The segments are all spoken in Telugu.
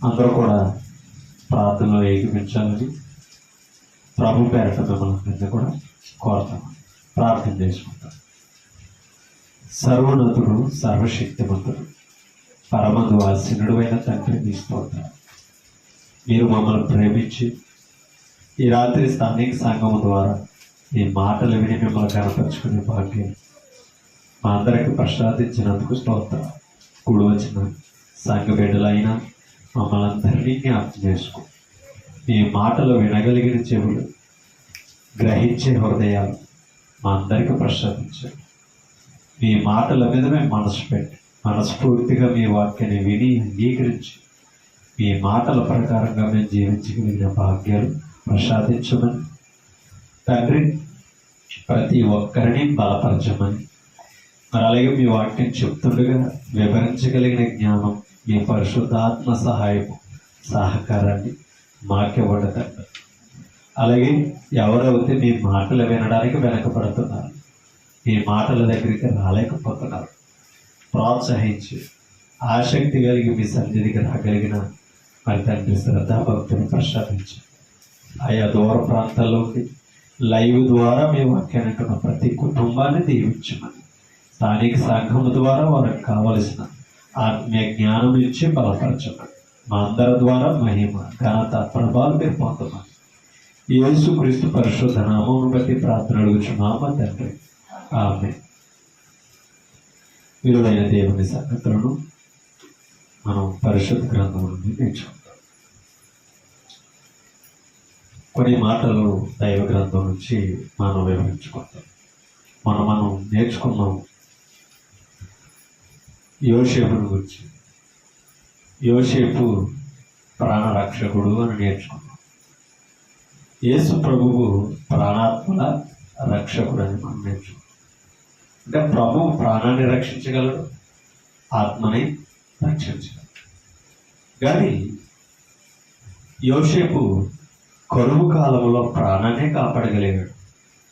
అందరూ కూడా ప్రార్థనలో ఏకీపించాలని ప్రభు పేరట మిమ్మల్ని కూడా కోరుతాం. ప్రార్థన చేసుకుంటాం. సర్వోన్నతుడు, సర్వశక్తిమంతుడు, పరమందు ఆసీనుడైన తండ్రి మీ స్తోత్రం. మీరు మమ్మల్ని ప్రేమించి ఈ రాత్రి స్థానిక సంఘం ద్వారా ఈ మాటలు విని మిమ్మల్ని కనపరుచుకునే భాగ్యం మా అందరికి ప్రసాదించినందుకు స్తోత్రం. కూడి వచ్చిన సంఘ బిడ్డలైనా మమ్మల్ని అందరినీ జ్ఞాపకం చేసుకో. మీ మాటలు వినగలిగిన చెవులు, గ్రహించే హృదయాలు మా అందరికీ ప్రసాదించండి. మీ మాటల మీద మేము మనసు పెట్టి మనస్ఫూర్తిగా మీ వాక్యాన్ని విని అంగీకరించి మీ మాటల ప్రకారంగా మేము జీవించగలిగిన భాగ్యాలు ప్రసాదించమని తండ్రి, ప్రతి ఒక్కరిని బలపరచమని, మరి అలాగే మీ వాక్యం చెప్తుండగా వివరించగలిగిన జ్ఞానం, మీ పరిశుద్ధాత్మ సహాయం, సహకారాన్ని మాకివ్వండి తండ్రి. అలాగే ఎవరైతే మీ మాటలు వినడానికి వెనకబడుతున్నారు, మీ మాటల దగ్గరికి రాలేకపోతున్నారు, ప్రోత్సహించి ఆసక్తి కలిగి మీ సన్నిధికి రాగలిగిన మరి తండ్రి శ్రద్ధాభక్తిని ప్రసాదించి ఆయా దూర ప్రాంతాల్లోకి లైవ్ ద్వారా మీ వాక్యాన్ని అంటున్న ప్రతి కుటుంబాన్ని దీవించమని, స్థానిక సంఘం ద్వారా వారికి కావలసిన ఆత్మీయ జ్ఞానం ఇచ్చి బలపరచమని, మా అందరి ద్వారా మహిమ, ఘనత, ప్రభావం మీరు పొందమని యేసుక్రీస్తు పరిశుద్ధ నామమును బట్టి ప్రార్థన అడుగుచున్నామా తండ్రి, ఆమేన్. విలువైన దేవుని సంగతులను మనం పరిశుద్ధ గ్రంథం నుండి నేర్చుకుంటాం. కొన్ని మాటలు దైవ గ్రంథం నుంచి మనం వివరించుకుంటాం. మనం నేర్చుకున్నాం యోసేపుని గురించి. యోసేపు ప్రాణరక్షకుడు అని నేర్చుకున్నాం. యేసు ప్రభువు ప్రాణాత్మల రక్షకుడు అని మనం నేర్చుకున్నాం. అంటే ప్రభువు ప్రాణాన్ని రక్షించగలడు, ఆత్మని రక్షించగలడు. కానీ యోసేపు కరువు కాలంలో ప్రాణాన్ని కాపాడగలిగాడు.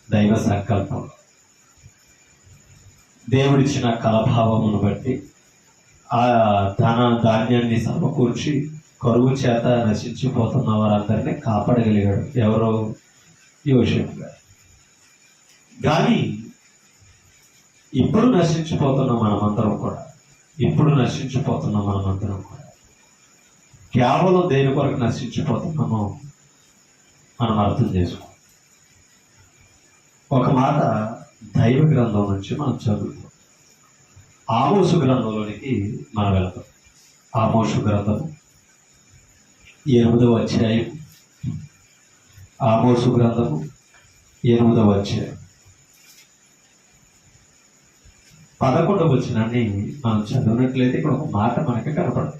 దైవ సంకల్పంలో దేవుడిచ్చిన కలభావమును బట్టి ఆ ధాన్యాన్ని సమకూర్చి కరువు చేత నశించిపోతున్న వారందరినీ కాపాడగలిగాడు. ఎవరో యోసేపు గారు. కానీ ఇప్పుడు నశించిపోతున్న మనమందరం కూడా కేవలం దేని కొరకు నశించిపోతున్నామో మనం అర్థం చేసుకో. ఒక మాట దైవ గ్రంథం నుంచి మనం చదువుతాం. ఆమోసు గ్రంథంలోనికి మనం వెళ్తాం. ఆమోసు గ్రంథము 8వ అధ్యాయం. ఆమోసు గ్రంథము 8వ అధ్యాయం 11వ వచనాన్ని మనం చదివినట్లయితే ఇక్కడ ఒక మాట మనకి కనపడదు.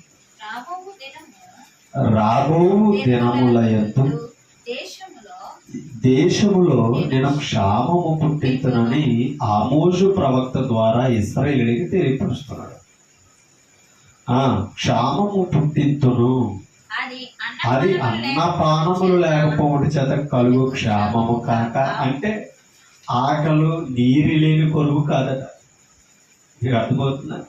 రాబో దినముల యందు దేశములో నేను క్షామము పుట్టింతునని ఆమోజు ప్రవక్త ద్వారా ఇశ్రాయేలుకి తెలియపరుస్తున్నాడు. క్షామము పుట్టింతును, అది అన్నపానములు లేకపోవడం చేత కలుగు క్షామము కాక, అంటే ఆకలు నీరు లేని కొలువు కాదట. మీకు అర్థమవుతుందా?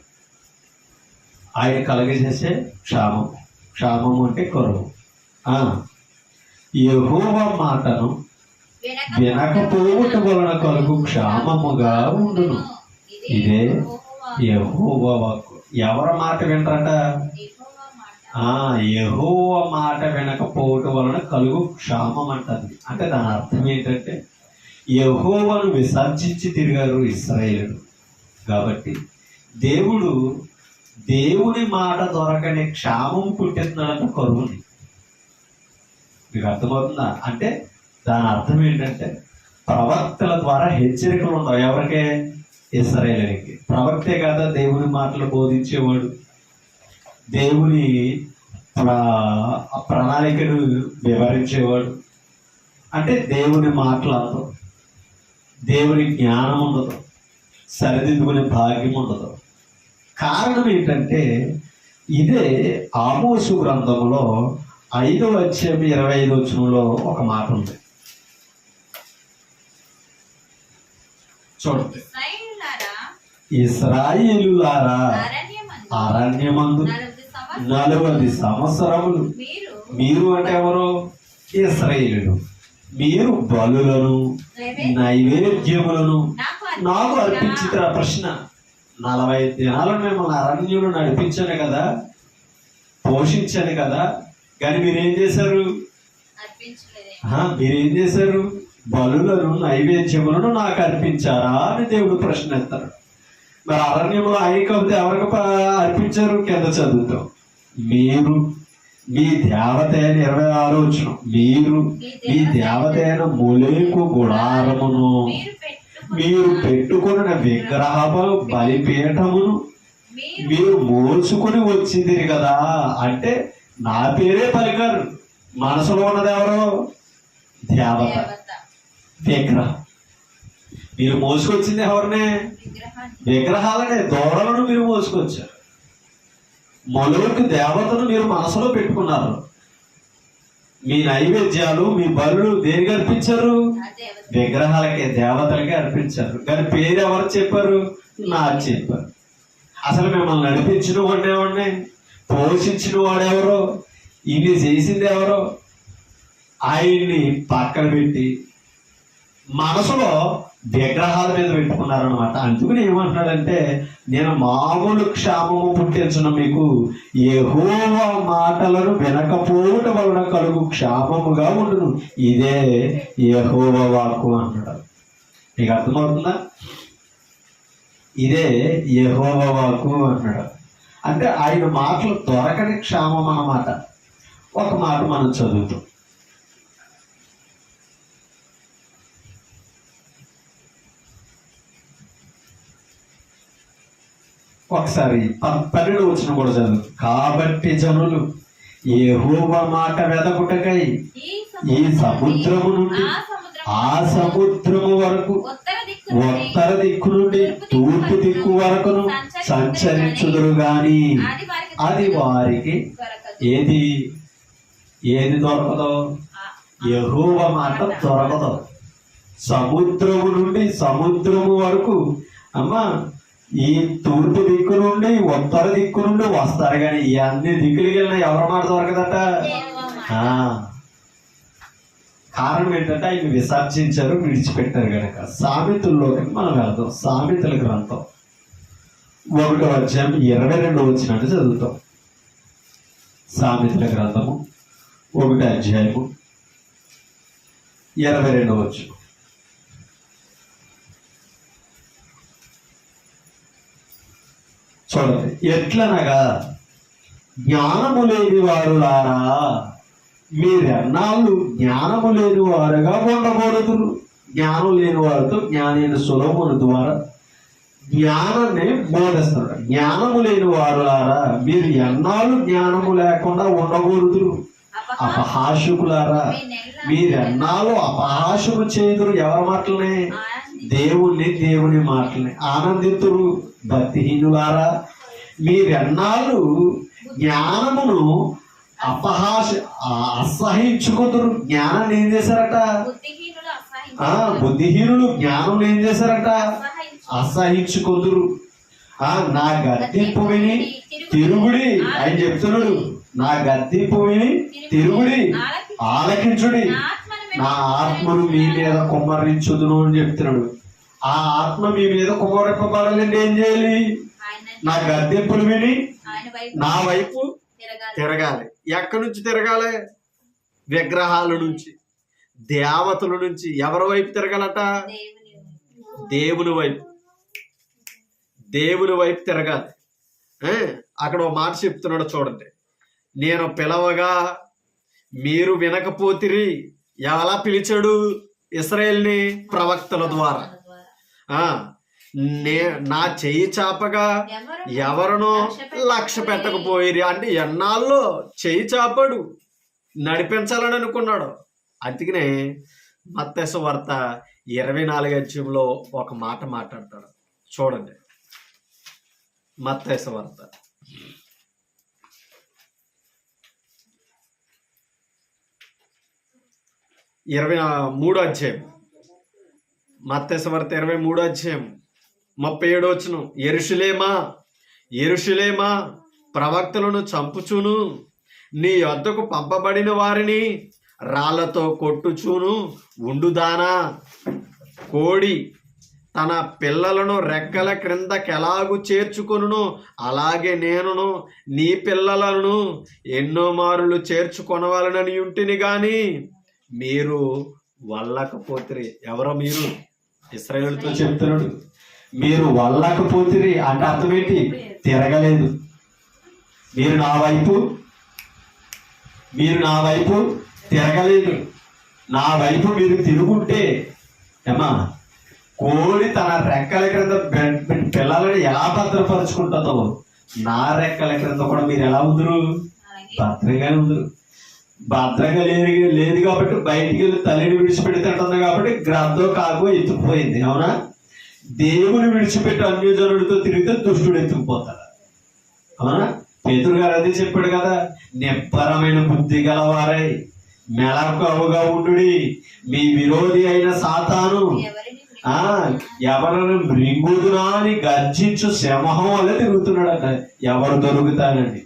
ఆయన కలగజేసే క్షామము అంటే కరువు. యెహోవా మాటను వినకపోవటం వలన కలుగు క్షామముగా ఉండును. ఇదే యెహోవా వాక్కు. ఎవరి మాట వింటారట? యెహోవా మాట వినకపోవటం వలన కలుగు క్షామం అంటది. అంటే దాని అర్థం ఏంటంటే యెహోవాను విసర్జించి తిరిగారు ఇశ్రాయేలు. కాబట్టి దేవుని మాట దొరకని క్షామం పుట్టిస్తున్నాడంటే కరువుని. మీకు అర్థమవుతుందా? అంటే దాని అర్థం ఏంటంటే ప్రవక్తల ద్వారా హెచ్చరికలు ఉండవు. ఎవరికే? ఇశ్రాయేలుకి. ప్రవక్తే కదా దేవుని మాటలు బోధించేవాడు, దేవుని ప్రణాళికను వివరించేవాడు. అంటే దేవుని మాటలు అందవు, దేవుని జ్ఞానం ఉండదు, సరిదిద్దుకునే భాగ్యం ఉండదు. కారణం ఏంటంటే ఇదే ఆమోసు గ్రంథంలో 5వ అధ్యాయం 25వ వచనంలో ఒక మాట ఉంది. చూడండి. ఇశ్రాయేలులారా అరణ్యమందు 40 సంవత్సరములు మీరు అంటే ఎవరు? ఇశ్రాయేలీయులు. మీరు బలులను నైవేద్యములను నాకు అర్పించిన ప్రశ్న. 40 దినాలు మిమ్మల్ని అరణ్యులు నడిపించాను కదా, పోషించాను కదా, కానీ మీరేం చేశారు? మీరేం చేశారు? బలులను నైవేద్యములను నాకు అర్పించారా అని దేవుడు ప్రశ్న ఎత్తారు. మరి అరణ్యంలో ఆయనకపోతే ఎవరికి అర్పించారు? కింద చదువుతాం. మీరు మీ దేవత అయిన 26 వచనం, మీరు మీ దేవత అయిన మొలేకు గుడారమును మీరు పెట్టుకున్న విగ్రహము బలిపీఠమును మీరు మోసుకుని వచ్చింది కదా. అంటే నా పేరే పలికారు. మనసులో ఉన్నది ఎవరు? దేవత, విగ్రహం. మీరు మోసుకొచ్చింది ఎవరినే? విగ్రహాలనే, దూడలను మీరు మోసుకొచ్చారు. మొలకు దేవతను మీరు మనసులో పెట్టుకున్నారు. మీ నైవేద్యాలు, మీ బలులు దేనికి అర్పించారు? విగ్రహాలకే, దేవతలకే అర్పించారు. కానీ పేరు ఎవరు చెప్పారు? నాకు చెప్పారు. అసలు మిమ్మల్ని నడిపించిన వాడేవాడిని, పోషించిన వాడెవరో, ఇన్ని చేసింది ఎవరో, ఆయన్ని పక్కన పెట్టి మనసులో విగ్రహాల మీద పెట్టుకున్నారనమాట. అందుకని ఏమంటున్నాడంటే, నేను మామూలు క్షామము పుట్టించను మీకు, యెహోవా మాటలను వినకపోవటం వలన కలుగు క్షామముగా ఉండును, ఇదే యెహోవా వాక్కు అన్నాడు. మీకు అర్థమవుతుందా? ఇదే యెహోవా వాక్కు అన్నాడు. అంటే ఆయన మాటలు దొరకని క్షామం అన్నమాట. ఒక మాట మనం చదువుతాం. ఒకసారి 12 వచనం కూడా చదువు. కాబట్టి జనులు యెహోవా మాట వెదకుటకై ఈ సముద్రము నుండి ఆ సముద్రము వరకు, ఉత్తర దిక్కు నుండి తూర్పు దిక్కు వరకును సంచరించుదురు గాని అది వారికి ఏది దొరకదో? యెహోవా మాట దొరకదు. సముద్రము నుండి సముద్రము వరకు, అమ్మా ఈ తూర్పు దిక్కు నుండి ఉత్తర దిక్కు నుండి వస్తారు, కానీ ఈ అన్ని దిక్కులకి వెళ్ళినా ఎవరి మాట దొరకదట. కారణం ఏంటంటే ఆయన విసర్జించారు, విడిచిపెట్టారు కనుక. సామెతల్లోకి మనం వెళ్తాం. సామెతల గ్రంథం 1వ అధ్యాయం 22 వచనాన్ని చదువుతాం. సామెతల గ్రంథము 1వ అధ్యాయము 22 వచనం. చూడండి. ఎట్లనగా జ్ఞానము లేని వారులారా, మీరెన్నాళ్ళు జ్ఞానము లేని వారుగా ఉండకూడదు. జ్ఞానం లేని వారితో జ్ఞానైన సొలొమోను ద్వారా జ్ఞానాన్ని బోధిస్తున్నాడు. జ్ఞానము లేని వారులారా, మీరు ఎన్నాళ్ళు జ్ఞానము లేకుండా ఉండకూడదు. అపహాసకులారా, మీరెన్నాళ్ళు అపహాసము చేదురు. ఎవరి మాటలనే? దేవుని మాటల్ని. ఆనందితురు. భక్తిహీనులారా, మీరెన్నాళ్ళు జ్ఞానమును అసహించుకుందరు. జ్ఞానాన్ని ఏం చేశారట? బుద్ధిహీనులు జ్ఞానం ఏం చేశారట? అసహించుకుందరు. నా గద్దింపు విని తిరుగుడి. ఆయన చెప్తున్నాడు, నా గద్దింపు విని తిరుగుడి, ఆలకించుడి, నా ఆత్మను మీ మీద కుమ్మరించుదును అని చెప్తున్నాడు. ఆ ఆత్మ మీ మీద కుమ్మరింపబడాలంటే ఏం చేయాలి? నా గద్దెంపులు విని నా వైపు తిరగాలి. ఎక్కడి నుంచి తిరగాలి? విగ్రహాల నుంచి, దేవతల నుంచి. ఎవరి వైపు తిరగాలట? దేవుని వైపు తిరగాలి. అక్కడ ఒక మాట చెప్తున్నాడు చూడండి. నేను పిలవగా మీరు వినకపోతిరి. ఎలా పిలిచాడు? ఇశ్రాయేలుని ప్రవక్తల ద్వారా. నా చెయ్యి చాపగా ఎవరినో లక్ష్య పెట్టకపోయిరి. అంటే ఎన్నాళ్ళు చెయ్యి చాపాడు, నడిపించాలని అనుకున్నాడు. అందుకనే మత్తయి సువార్త 24వ అధ్యాయంలో ఒక మాట మాట్లాడతాడు చూడండి. మత్తయి సువార్త 23వ అధ్యాయం. మత్తయి సువార్త 23వ అధ్యాయం 37వ వచనం. యెరూషలేమా, యెరూషలేమా, ప్రవక్తలను చంపుచును, నీ యొద్దకు పంపబడిన వారిని రాళ్లతో కొట్టుచూను ఉండుదానా. కోడి తన పిల్లలను రెక్కల క్రిందకెలాగు చేర్చుకొనును, అలాగే నేనును నీ పిల్లలను ఎన్నో మారులు చేర్చుకొనవలనని ఉంటిని గాని మీరు వల్లకపోతిరి. ఎవరో మీరు? ఇశ్రాయేలుతో చెప్తున్నాడు, మీరు వల్లకపోతిరి అంటే అర్థం ఏంటి? తిరగలేదు. మీరు నా వైపు తిరగలేదు. నా వైపు మీరు తిరుగుంటే ఏమా, కోడి తన రెక్కల క్రింద పిల్లలను ఎలా భద్రపరుచుకుంటుందో నా రెక్కల క్రింద కూడా మీరు ఎలా ఉందరు? భద్రంగానే ఉందరు. భద్రంగా లేదు కాబట్టి బయటికి వెళ్ళి తల్లిని విడిచిపెడుతుంటుంది కాబట్టి గ్రంథం కాకు ఎత్తుకుపోయింది. అవునా? దేవుని విడిచిపెట్టి అన్యజనుడితో తిరిగితే దుష్టుడు ఎత్తుకుపోతాడు. అవునా? పేతురు గారు అదే చెప్పాడు కదా, నిబ్బరమైన బుద్ధి గలవారై మెలకువగా ఉండుడి, మీ విరోధి అయిన సాతాను ఎవరిని మృంగుదునా అని గర్జించు సింహం వల్ల తిరుగుతున్నాడట. ఎవరు దొరుకుతానండి?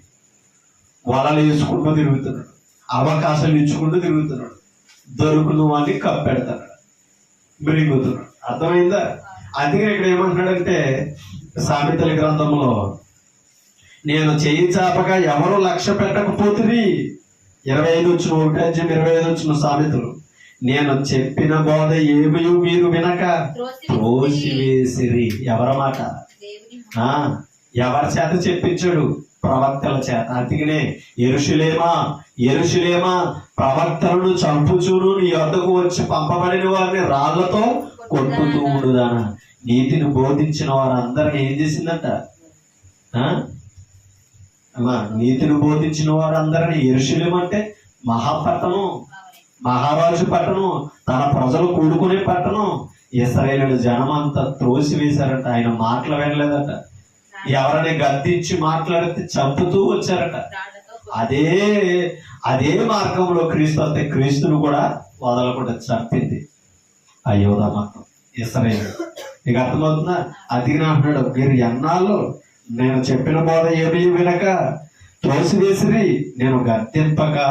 వలలు వేసుకుంటూ తిరుగుతున్నాడు, అవకాశాలు ఇచ్చుకుంటూ తిరుగుతున్నాడు, దొరుకును అని కప్పెడతాడు, మృంగుతున్నాడు. అర్థమైందా? అందుకే ఇక్కడ ఏమంటున్నాడంటే సామెతల గ్రంథంలో, నేను చేయి చాపగా ఎవరు లక్ష్య పెట్టకపోతుంది. 25:1-25 సామెతలు, నేను చెప్పిన బోధ ఏమీ మీరు వినక త్రోసివేసిరి. ఎవరి మాట? ఎవరి చేత చెప్పించాడు? ప్రవక్తల చేత. అందుకనే యెరూషలేమా ప్రవక్తలను చంపుచూను, నీ వద్దకు వచ్చి పంపబడిన వారిని రాళ్లతో కొట్టుతూ ఉండుదానా. నీతిని బోధించిన వారందరిని ఏం చేసిందంట? నీతిని బోధించిన వారందరిని, యెరూషలేము అంటే మహాపట్టణం, మహారాజు పట్టణం, తన ప్రజలు కూడుకునే పట్టణం. ఇశ్రాయేలు జనమంతా త్రోసివేశారట. ఆయన మాటలు వినలేదట. ఎవరిని గద్దించి మాట్లాడితే చంపుతూ వచ్చారట. అదే మార్గంలో క్రీస్తు వస్తే క్రీస్తును కూడా వదలకుండా చంపింది ఆ యోధ మతం ఇశ్రాయేలు. నీకు అర్థమవుతుందా? అదిగిన అంటున్నాడు, మీరు ఎన్నాళ్ళు నేను చెప్పిన బోధ ఏమీ వినక త్రోసివేసిరి, నేను గద్దింపగా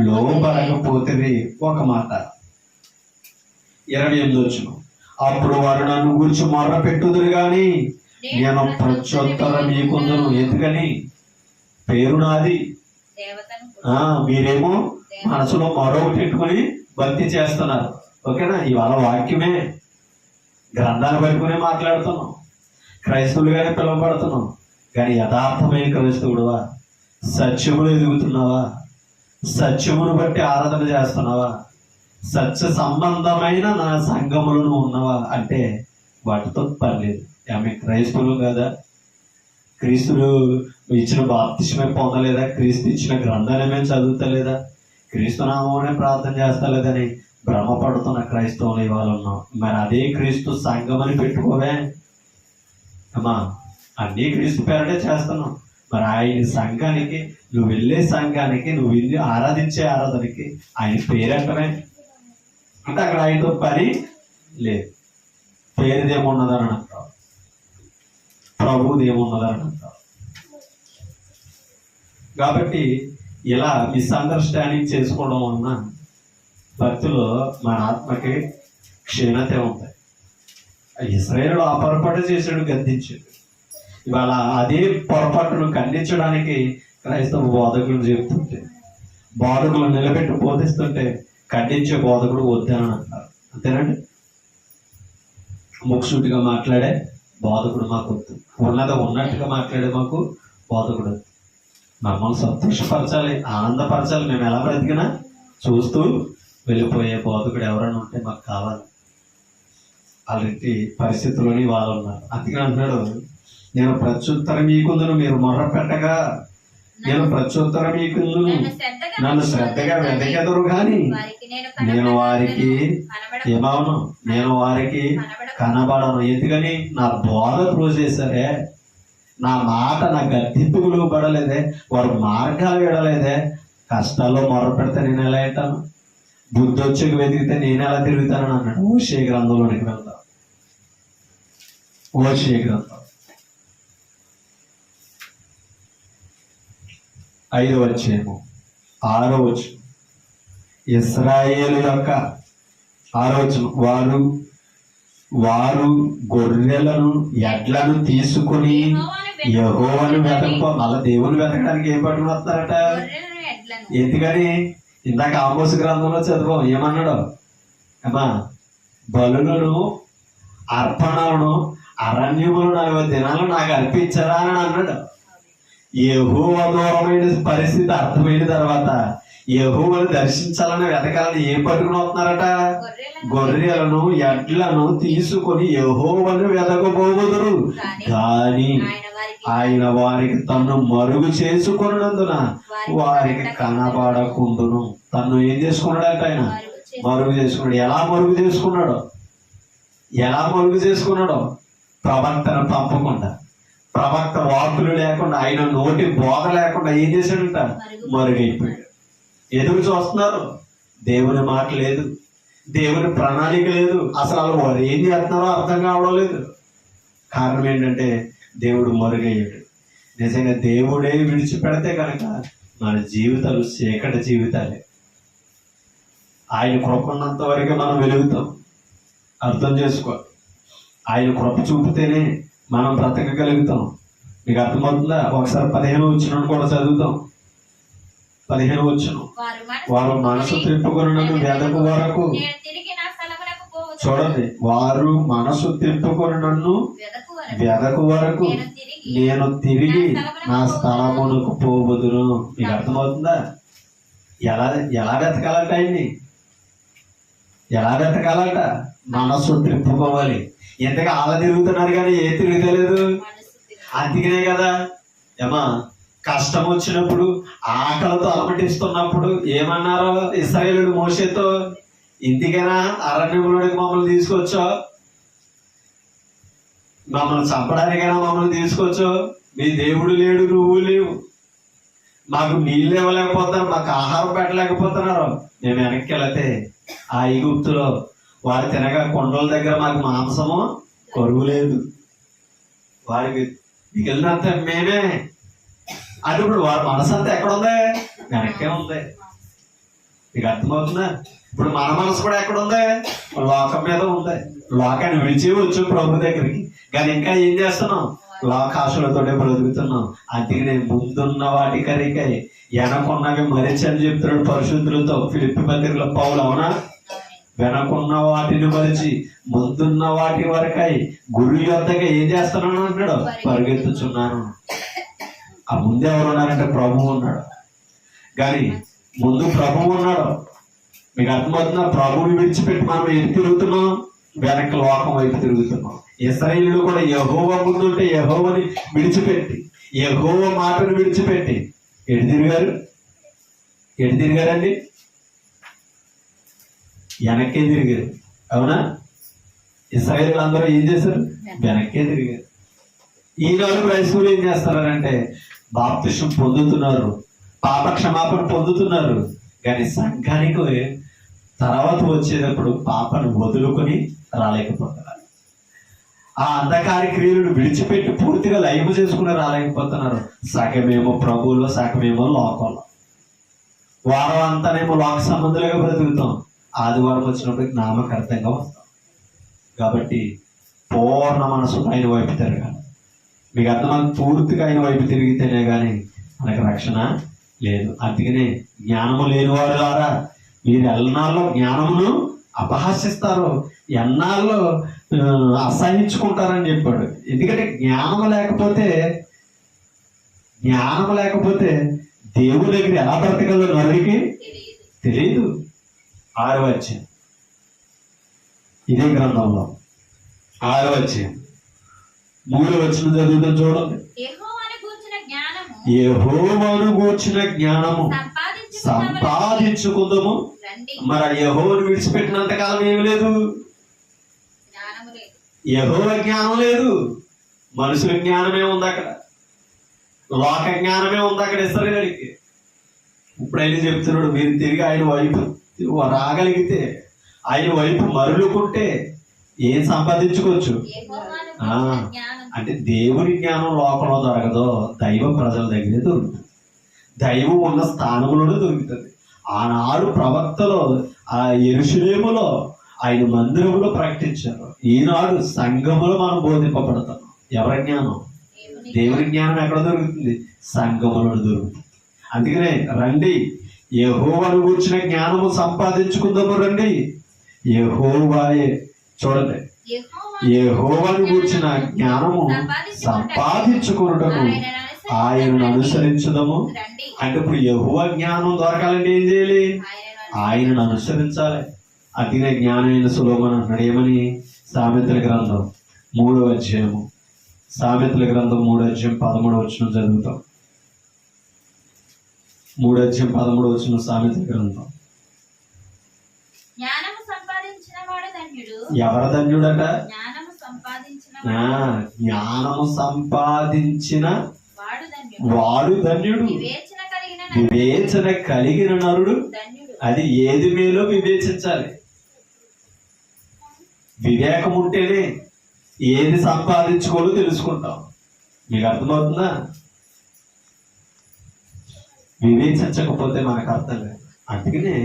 లోబడకపోతిరి. ఒక మాట 28 అప్పుడు వారు నన్ను గురించి మొర్ర పెట్టుదురు గాని నేను ప్రత్యుత్తరం మీకుందును. ఎందుకని? పేరు నాది. మీరేమో మనసులో మరొకటి పెట్టుకుని భక్తి చేస్తున్నారు. ఓకేనా? ఇవాళ వాక్యమే, గ్రంథాలు పట్టుకునే మాట్లాడుతున్నాం, క్రైస్తవులుగానే పిలువబడుతున్నాం. కానీ యథార్థమైన క్రైస్తవుడువా? సత్యములు ఎదుగుతున్నావా? సత్యమును బట్టి ఆరాధన చేస్తున్నావా? సత్య సంబంధమైన నా సంఘములను ఉన్నవా అంటే వాటితో పర్లేదు. ఆమె క్రైస్తవులు కదా? క్రీస్తులు ఇచ్చిన బాప్తిస్మే పొందలేదా? క్రీస్తు ఇచ్చిన గ్రంథాలమే చదువుతలేదా? క్రీస్తు నామనే ప్రార్థన చేస్తలేదని భ్రమపడుతున్న క్రైస్తవులు ఇవాళ ఉన్నాం. మరి అదే క్రీస్తు సంఘమని పెట్టుకోవే అమ్మా. అన్నీ క్రీస్తు పేరటే చేస్తున్నాం. మరి ఆయన సంఘానికి, నువ్వు వెళ్ళే సంఘానికి, నువ్వు వెళ్ళి ఆరాధించే ఆరాధనకి ఆయన పేరంటమే అంటే అక్కడ ఆయనతో పని లేదు. పేరుదేమున్నదని అంటావు, ప్రభుదేమున్నదని అంటావు. కాబట్టి ఇలా మిస్అండర్స్టాండింగ్ చేసుకోవడం వలన భక్తులు మన ఆత్మకి క్షీణత ఉంటాయి. ఇశ్రాయేలు ఆ పొరపాటు చేసాడు, గద్దించాడు. ఇవాళ అదే పొరపాటును ఖండించడానికి క్రైస్తవ బోధకులు చెబుతుంటే, బోధకులు నిలబెట్టి బోధిస్తుంటే ఖండించే బోధకుడు వద్దని అంటారు. అంతేనండి? ముఖ్సూటిగా మాట్లాడే బోధకుడు మాకు వద్దు, ఉన్నట్టుగా మాట్లాడే మాకు బోధకుడు వద్దు. మమ్మల్ని సంతోషపరచాలి, ఆనందపరచాలి. మేము ఎలా బ్రతికినా చూస్తూ వెళ్ళిపోయే బోధకుడు ఎవరైనా ఉంటే మాకు కావాలి. అలాంటి పరిస్థితుల్లోని వాళ్ళు ఉన్నారు. అందుకని అంటున్నాడు, నేను ప్రత్యుత్తరం మీకుందును, మీరు మొర్ర పెట్టగా నేను ప్రత్యుత్తరం మీకుందును, నన్ను శ్రద్ధగా వెతకెదరు కానీ నేను వారికి ఏమవును, నేను వారికి కనబడను. ఎందుకని? నా బోధ త్రోసేశారే, నా మాట, నా గద్దింపుకు పడలేదే, వారు మార్గాలు విడలేదే. కష్టాల్లో మొర్ర పెడితే నేను ఎలా అంటాను? బుద్ధి వచ్చేకి వెతికితే నేను ఎలా తిరుగుతానని అన్నాడు. ఓషియా గ్రంథంలోనికి వెళ్తాం. ఓషియా గ్రంథం 5వ అధ్యాయము 6వ వచనం. ఇశ్రాయేలు యొక్క 6వ వచనం. వారు గొర్రెలను ఎడ్లను తీసుకుని యెహోవాను మళ్ళా దేవుని వెతకడానికి ఏం పట్టుకుని వస్తారట? ఎందుకని? ఇందాక ఆమోసు గ్రంథంలో చదువు ఏమన్నాడు? అమ్మా, బలులను అర్పణలను అరణ్యములు 40 దినాలు నాకు అర్పించరా అని అన్నాడు. యెహోవా దూరమైన పరిస్థితి అర్థమైన తర్వాత యెహోవాను దర్శించాలని వెతకాలని ఏం పట్టుకుని వస్తున్నారట? గొర్రెలను ఎడ్లను తీసుకొని యెహోవాను వెతకబోదురు, కానీ ఆయన వారికి తన్ను మరుగు చేసుకున్నందున వారికి కనబడకుండును. తను ఏం చేసుకున్నాడంట? ఆయన మరుగు చేసుకున్నాడు. ఎలా మరుగు చేసుకున్నాడో? ప్రవక్తను పంపకుండా, ప్రవక్త వాక్కులు లేకుండా, ఆయన నోటి బోధ లేకుండా ఏం చేశాడంట? మరుగైపోయాడు. ఎదురు చూస్తున్నారు, దేవుని మాట లేదు, దేవుని ప్రణాళిక లేదు. అసలు వారు ఏం చేస్తున్నారో అర్థం కావడం లేదు. కారణం ఏంటంటే దేవుడు మరుగయ్యాడు. నిజంగా దేవుడే విడిచిపెడితే కనుక మన జీవితాలు చీకటి జీవితాలే. ఆయన కృప ఉన్నంత వరకు మనం వెలుగుతాం. అర్థం చేసుకో. ఆయన కృప చూపితేనే మనం బ్రతకగలుగుతాం. మీకు అర్థమవుతుందా? ఒకసారి 15వ వచనం కూడా చదువుతాం. 15వ వచనం. వారు మనసు తిప్పుకొని నన్ను వెదకు వరకు, చూడండి, వారు మనసు తిప్పుకొని నన్ను వెదకు వరకు నేను తిరిగి నా స్థలమునకు పోవదును. మీకు అర్థమవుతుందా? ఎలా వెతకాలంట ఆయన్ని? ఎలా వెతకాలంట? మనసు తిప్పుకోవాలి. ఎంతగా ఆల తిరుగుతున్నారు కానీ ఏ తిరుగుతలేదు. అందుకనే కదా ఏమా కష్టం వచ్చినప్పుడు, ఆకలితో అలమటిస్తున్నప్పుడు ఏమన్నారు ఇశ్రాయేలుడు మోషేతో? ఇంటికైనా అరణ్యంలోకి మమ్మల్ని తీసుకొచ్చో, మమ్మల్ని చంపడానికైనా మమ్మల్ని తీసుకొచ్చో, మీ దేవుడు లేడు, నువ్వు లేవు, మాకు నీళ్ళు ఇవ్వలేకపోతున్నారు, మాకు ఆహారం పెట్టలేకపోతున్నారు. మేము వెనక్కి వెళితే ఆ ఐగుప్తులో వారు తినగా కొండల దగ్గర మాకు మాంసము కొరువు లేదు, వారికి మిగిలినంత మేమే. అది ఇప్పుడు వారి మనసు అంతా ఎక్కడ ఉంది? వెనక్కే ఉంది. మీకు అర్థమవుతుందా? ఇప్పుడు మన మనసు కూడా ఎక్కడ ఉంది? లోకం మీద ఉంది. లోకాన్ని విడిచి వచ్చు ప్రభు దగ్గరికి, కానీ ఇంకా ఏం చేస్తున్నాం? లోకాశలతోనే బ్రతుకుతున్నాం. అందుకనే ముందున్న వాటి కరికై వెనకున్నవి మరిచి అని చెప్తున్నాడు పరిశుద్ధులతో ఫిలిప్పీ పత్రికలో పౌలు. అవునా? వెనకున్న వాటిని మరిచి ముందున్న వాటి వరకై గురి యొద్దగా ఏం చేస్తున్నాను అంటాడు? పరిగెత్తుచున్నాను. ఆ ముందు ఎవరు ఉన్నారంటే ప్రభువు ఉన్నాడు. కానీ ముందు ప్రభువు ఉన్నాడు. మీకు అర్థమవుతుందా? ప్రభువుని విడిచిపెట్టి మనం ఎటు తిరుగుతున్నాం? వెనక్కి లోకం వైపు తిరుగుతున్నాం. ఇశ్రాయేలులు కూడా యెహోవా ముందుంటే యెహోవాని విడిచిపెట్టి, యెహోవా మాటను విడిచిపెట్టి ఎటు తిరిగారండి? వెనక్కే తిరిగారు. అవునా? ఇశ్రాయేలు అందరూ ఏం చేశారు? వెనక్కే తిరిగారు. ఈనాడు క్రైస్తవులు ఏం చేస్తున్నారంటే బాప్తిసం పొందుతున్నారు, పాప క్షమాపణ పొందుతున్నారు, కానీ సంఘానికి తర్వాత వచ్చేటప్పుడు పాపను వదులుకొని రాలేకపోతున్నారు. ఆ అంధకార క్రియలను విడిచిపెట్టి పూర్తిగా లైవ్ చేసుకుని రాలేకపోతున్నారు. సగమేమో ప్రభువులో, సగమేమో లోకంలో. వారం అంతానేమో లోక సంబంధులుగా బ్రతుకుతాం, ఆదివారం వచ్చినప్పటికి నామకర్థంగా వస్తాం. కాబట్టి పూర్ణ మనసు ఆయన వైపు తిరగాలి. మీకు అర్థం? పూర్తిగా ఆయన వైపు తిరిగితేనే కానీ మనకు రక్షణ లేదు. అందుకనే జ్ఞానము లేనివారు ద్వారా మీరు ఎన్నాళ్ళు జ్ఞానమును అపహాసిస్తారు, ఎన్నాళ్ళు అసహించుకుంటారని చెప్పాడు. ఎందుకంటే జ్ఞానము లేకపోతే దేవుడి దగ్గర ఎలా బ్రతకల్లో నరుడికి తెలియదు. 6వ అధ్యాయం ఇదే గ్రంథంలో 6వ అధ్యాయం 3వ వచనం చదువుతాం. చూడండి. యెహోవాను గూర్చిన జ్ఞానము సంపాదించుకుందాము. మరి యెహోవాను విడిచిపెట్టినంత కాలం ఏమి లేదు? యెహోవా జ్ఞానం లేదు. మనుషుల జ్ఞానమే ఉంది అక్కడ, లోక జ్ఞానమే ఉంది అక్కడ ఇశ్రాయేలుకి. ఇప్పుడు ఆయన చెప్తున్నాడు, మీరు తిరిగి ఆయన వైపు రాగలిగితే, ఆయన వైపు మరలుకుంటే ఏం సంపాదించుకోవచ్చు? అంటే దేవుని జ్ఞానం లోకంలో దొరకదో, దైవ ప్రజల దగ్గరే దొరుకుతుంది. దైవం ఉన్న స్థానంలోనే దొరుకుతుంది. ఆనాడు ప్రవక్తలు ఆ యెరూషలేములో ఆయన మందిరంలో ప్రకటించారు. ఈనాడు సంఘములో మనం బోధింపబడతాం. ఎవరి జ్ఞానం? దేవుని జ్ఞానం ఎక్కడ దొరుకుతుంది? సంఘములో దొరుకుతుంది. అందుకనే రండి, యెహోవాను గూర్చిన జ్ఞానము సంపాదించుకుందాము. రండి, యెహోవాయే చూడండి, యెహోవాను గూర్చిన జ్ఞానము సంపాదించుకున్నటకు ఆయనను అనుసరించదము. అంటే ఇప్పుడు యెహోవా జ్ఞానం దొరకాలంటే ఏం చేయాలి? ఆయనను అనుసరించాలి. అతినే జ్ఞానమైన సొలొమోను అంటాడు ఏమని? సామెతల గ్రంథం 3వ అధ్యాయము, సామెతల గ్రంథం 3వ అధ్యాయం 13వ వచనం చదువుతాం. 3వ అధ్యాయం 13వ వచనం సామెతల గ్రంథం. జ్ఞానము సంపాదించిన వాడు ధన్యుడు. ఎవరు ధన్యుడట? జ్ఞానము సంపాదించిన జ్ఞానము సంపాదించిన వాడు ధన్యుడు. వాడు ధన్యుడు. వివేచన కలిగిన నరుడు ధన్యుడు. అది ఏది మేలో వివేచించాలి. వివేకం ఉంటేనే ఏది సంపాదించుకోవాలో తెలుసుకుంటాం. మీకు అర్థమవుతుందా? వివేచించకపోతే మనకు అర్థం లేదు. అందుకనే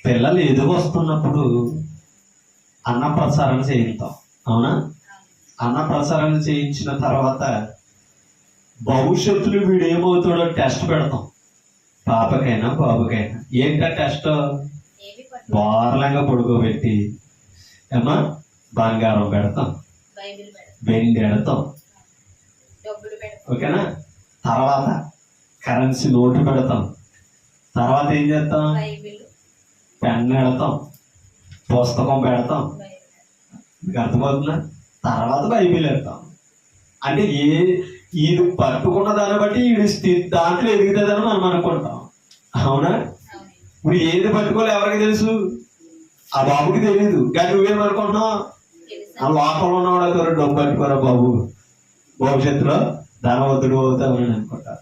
పిల్లలు ఎదుగొస్తున్నప్పుడు అన్నప్రసారణ చేయిస్తాం. అవునా? అన్నప్రసారణ చేయించిన తర్వాత భవిష్యత్తులో వీడు ఏమవుతాడో టెస్ట్ పెడతాం. పాపకైనా బాబుకైనా. ఏంటా టెస్ట్? బోర్లంగా పడుకోబెట్టి ఏమా బంగారం పెడతాం, వెండి పెడతాం, ఓకేనా? తర్వాత కరెన్సీ నోటు పెడతాం. తర్వాత ఏం చేస్తాం? పెన్ పెడతాం, పుస్తకం పెడతాం. మీకు అర్థమవుతుందా? తర్వాత బైబిల్ పెడతాం. అంటే ఇది పట్టుకున్న దాన్ని బట్టి ఈ దాంట్లో ఎదుగుతుందని మనం అనుకుంటాం. అవునా? ఇప్పుడు ఏది పట్టుకోలే ఎవరికి తెలుసు? ఆ బాబుకి తెలియదు. కానీ నువ్వేమనుకుంటున్నావు? ఆ లోపల ఉన్నవాడు డబ్బు పట్టుకోరా బాబు, భవిష్యత్తులో ధనవంతుడు అవుతామని అనుకుంటా.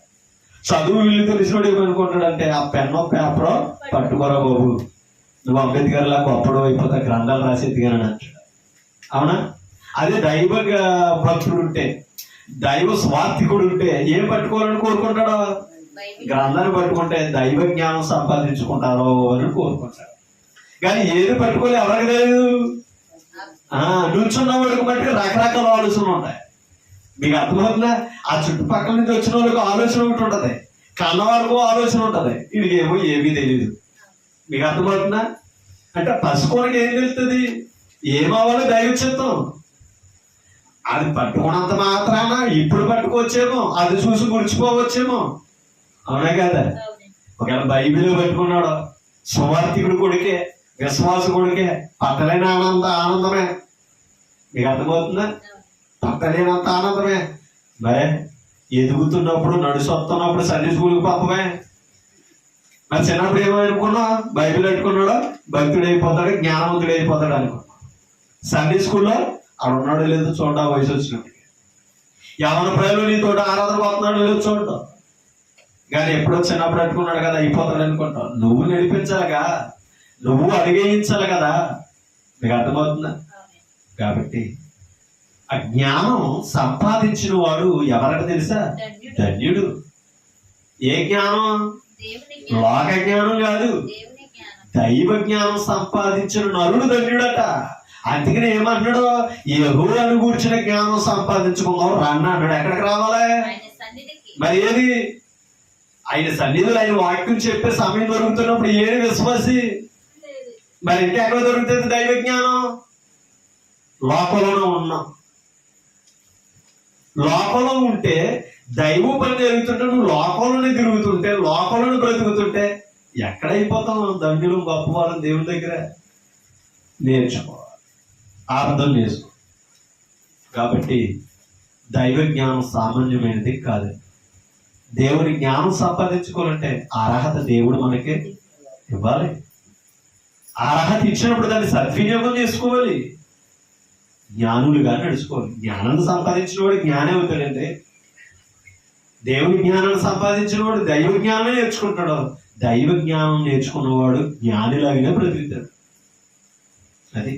చదువు వీళ్ళు తెలిసినోడు ఏమనుకుంటాడు అంటే ఆ పెన్నో పేపరో పట్టుకోరా బాబు, నువ్వు అంబేద్కర్ లా గొప్పడు అయిపోతా, గ్రంథాలు రాసేది కానీ అంటాడు. అవునా? అదే దైవ భక్తుడు ఉంటే, దైవ స్వార్థికుడు ఉంటే ఏం పట్టుకోవాలని కోరుకుంటాడో? గ్రంథాన్ని పట్టుకుంటే దైవ జ్ఞానం సంపాదించుకుంటారో అని కోరుకుంటాడు. కానీ ఏది పట్టుకోలే ఎవరికి తెలియదు. నుంచున్న వాడికి బట్టి రకరకాల ఆలోచనలు ఉంటాయి. మీకు అర్థమవుతుందా? ఆ చుట్టుపక్కల నుంచి వచ్చిన వాళ్ళకి ఆలోచన ఒకటి ఉంటది, కన్నవాళ్ళకు ఆలోచన ఉంటది, వీడికేమో ఏమీ తెలియదు. మీకు అర్థమవుతుందా? అంటే పసుకోనికి ఏం తెలుస్తుంది? ఏమవ్వాలో దైవ చిత్తం. అది పట్టుకున్నంత మాత్రాన ఇప్పుడు పట్టుకోవచ్చేమో, అది చూసి గుర్చిపోవచ్చేమో. అవునా కదా? ఒకవేళ బైబిల్ పట్టుకున్నాడు సువార్థికుడు కొడుకే, విశ్వాస కొడుకే, పట్టలేని ఆనందమే. మీకు అర్థమవుతుందా? పట్టలేనంత ఆనందమే. మరే ఎదుగుతున్నప్పుడు నడుసొస్తున్నప్పుడు సండే స్కూల్కి పంపమే. మరి చిన్నప్పుడు ఏమనుకున్నా? బైబిల్ పెట్టుకున్నాడు భక్తుడు అయిపోతాడు, జ్ఞానవంతుడు అయిపోతాడు అనుకున్నా. సండే స్కూల్లో ఆడు ఉన్నాడో లేదో చూడ, వయసు వచ్చినప్పటికీ యవన ప్రజలు నీతో ఆరాధన పోతున్నాడో లేదో చూడటం. కానీ ఎప్పుడో చిన్నప్పుడు పెట్టుకున్నాడు కదా అయిపోతాడు అనుకుంటావు. నువ్వు నడిపించాలిగా, నువ్వు అడిగేయించాలి కదా. మీకు అర్థమవుతుందా? కాబట్టి ఆ జ్ఞానం సంపాదించిన వాడు ఎవరని తెలుసా? ధన్యుడు. ఏ జ్ఞానం? లోక జ్ఞానం కాదు, దైవ జ్ఞానం సంపాదించిన నరుడు ధన్యుడట. అందుకని ఏమన్నాడు? యెహోవాను గూర్చిన జ్ఞానం సంపాదించుకుందాం రన్న అన్నాడు. ఎక్కడికి రావాలి? మరి ఏది? ఆయన సన్నిధిలో ఆయన వాక్యం చెప్పే సమయం దొరుకుతున్నప్పుడు ఏది విశ్వాసి? మరి ఇంకెక్కడ దొరుకుతుంది దైవ జ్ఞానం? లోకంలోనే ఉన్నాం. లోకంలో ఉంటే దైవ పని జరుగుతుంటే, నువ్వు లోకంలోనే తిరుగుతుంటే, లోకంలోనే బ్రతుకుతుంటే ఎక్కడైపోతాం? ధన్యులు గొప్పవాళ్ళం దేవుని దగ్గర నేర్చుకోవాలి, అర్థం చేసుకో. కాబట్టి దైవ జ్ఞానం సామాన్యమైనది కాదు. దేవుని జ్ఞానం సంపాదించుకోవాలంటే అర్హత దేవుడు మనకి ఇవ్వాలి. అర్హత ఇచ్చినప్పుడు దాన్ని సద్వినియోగం చేసుకోవాలి, జ్ఞానులుగా నడుచుకోవాలి. జ్ఞానాన్ని సంపాదించిన వాడు జ్ఞానే అవుతాడండి. దేవుని జ్ఞానాన్ని సంపాదించిన వాడు దైవ జ్ఞానమే నేర్చుకుంటాడు. దైవ జ్ఞానం నేర్చుకున్నవాడు జ్ఞానిలాగానే బ్రతుకుతాడు. అది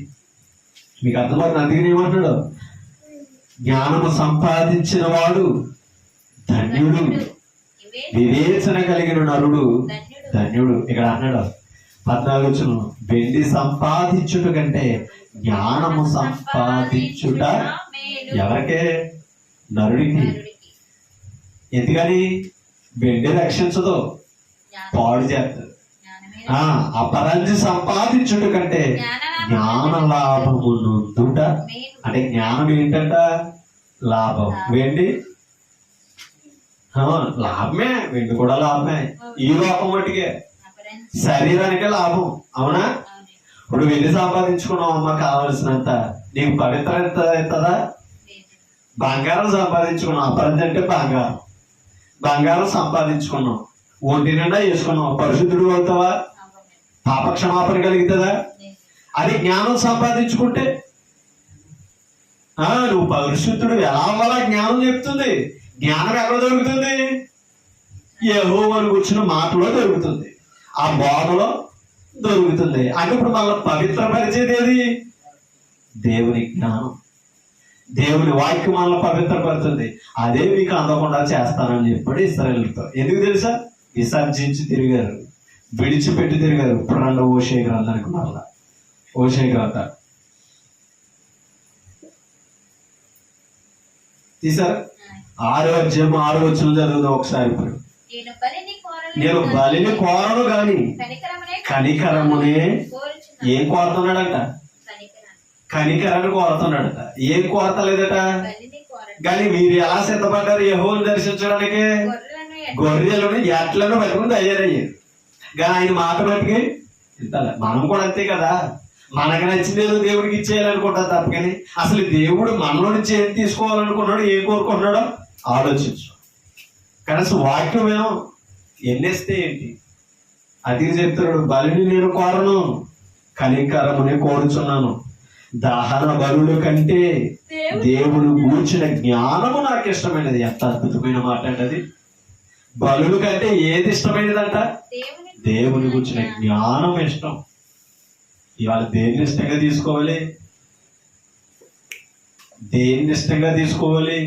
మీకు అర్థమవుతుంది. అందుకని ఏమంటాడు? జ్ఞానము సంపాదించిన వాడు ధన్యుడు. వివేచన కలిగిన నరుడు ధన్యుడు. ధన్యుడు. ఇక్కడ అన్నాడు 14 వెండి సంపాదించుట కంటే జ్ఞానము సంపాదించుట మేలు ఎవరికే? నరుడికి. నరుడికి. ఎందుకని? వెండి రక్షించదు, పాడు చేస్తుంది. జ్ఞానమే అపరంజి సంపాదించుట కంటే జ్ఞాన లాభము నొందుట. మేలు. అంటే జ్ఞానం ఏంటంట? లాభం. వెండి లాభమే, వెండి కూడా లాభమే. ఈ లోకం మట్టుకే, అపరంజి. శరీరానికే లాభం. అవునా? అవును. ఇప్పుడు వెండి సంపాదించుకున్నావు అమ్మ, కావలసినంత. నీకు పవిత్రత అవుతుందా? లేదు. బంగారం సంపాదించుకున్నావు, అపరంజి అంటే బంగారం. బంగారం సంపాదించుకున్నావు, ఒంటి నిండా వేసుకున్నావు, పరిశుద్ధుడు అవుతావా? అవ్వలేదు. పాప క్షమాపణ కలుగుతుందా? లేదు. అది జ్ఞానం సంపాదించుకుంటే నువ్వు పరిశుద్ధుడు ఎలా అవ్వాలా జ్ఞానం చెప్తుంది. జ్ఞానం ఎక్కడ దొరుకుతుంది? యెహోవాను కూర్చున్న మాటలో దొరుకుతుంది, ఆ బోధలో దొరుకుతుంది. అంటే ఇప్పుడు మళ్ళీ పవిత్రపరిచేది ఏది? దేవుని జ్ఞానం. దేవుని వాక్యం మనల్ని పవిత్రపడుతుంది. అదే మీకు అందకుండా చేస్తానని చెప్పాడు ఇశ్రాయేలుతో. ఎందుకు తెలుసా? విసర్జించి తిరిగారు, విడిచిపెట్టి తిరిగారు. ఇప్పుడు రెండు ఓషే గ్రంథానికి మరలా ఓషే గ్రంథం తీసారా? 6వ అధ్యాయం 6వ వచనం చదువుదాం ఒకసారి. ఇప్పుడు నేను బలిని కోరలేదు నేను బలిని కోరను గాని కనికరమునే కనికరమునే కోరుచున్నాను. ఏం కోరుతున్నాడంట? కనికరాన్ని. కనికరాన్ని కోరుతున్నాడట. ఏం కోరతలేదట? బలిని కోరలేదు. కానీ మీరు ఎలా సిద్ధపడ్డారు యెహోవాను దర్శించడానికి? గొర్రెలను గొర్రెలను ఎట్లను పెట్టుకుని తయారయ్యారు. కానీ ఆయన మాట బట్టికి ఇంతలే. మనం కూడా అంతే కదా, మనకు నచ్చినది దేవుడికి ఇచ్చేయాలనుకుంటాం తప్ప. కానీ అసలు దేవుడు మనలో నుంచి ఏం తీసుకోవాలనుకున్నాడు, ఏం కోరుకుంటున్నాడో ఆలోచించు. కనీసం వాక్యం ఏమో ఎన్నేస్తే ఏంటి? అది చెప్తున్నాడు, బలిని నేను కోరను, కనికరమునే కోరుచున్నాను. దహన బలుల కంటే దేవుడు కూర్చిన జ్ఞానము నాకు ఇష్టమైనది. ఎంత అద్భుతమైన మాట అండి అది. బలుల కంటే ఏది ఇష్టమైనదంట? దేవుని కూర్చిన జ్ఞానం ఇష్టం. ఇవాళ దేన్ని ఇష్టంగా తీసుకోవాలి? దేన్ని ఇష్టంగా తీసుకోవాలి?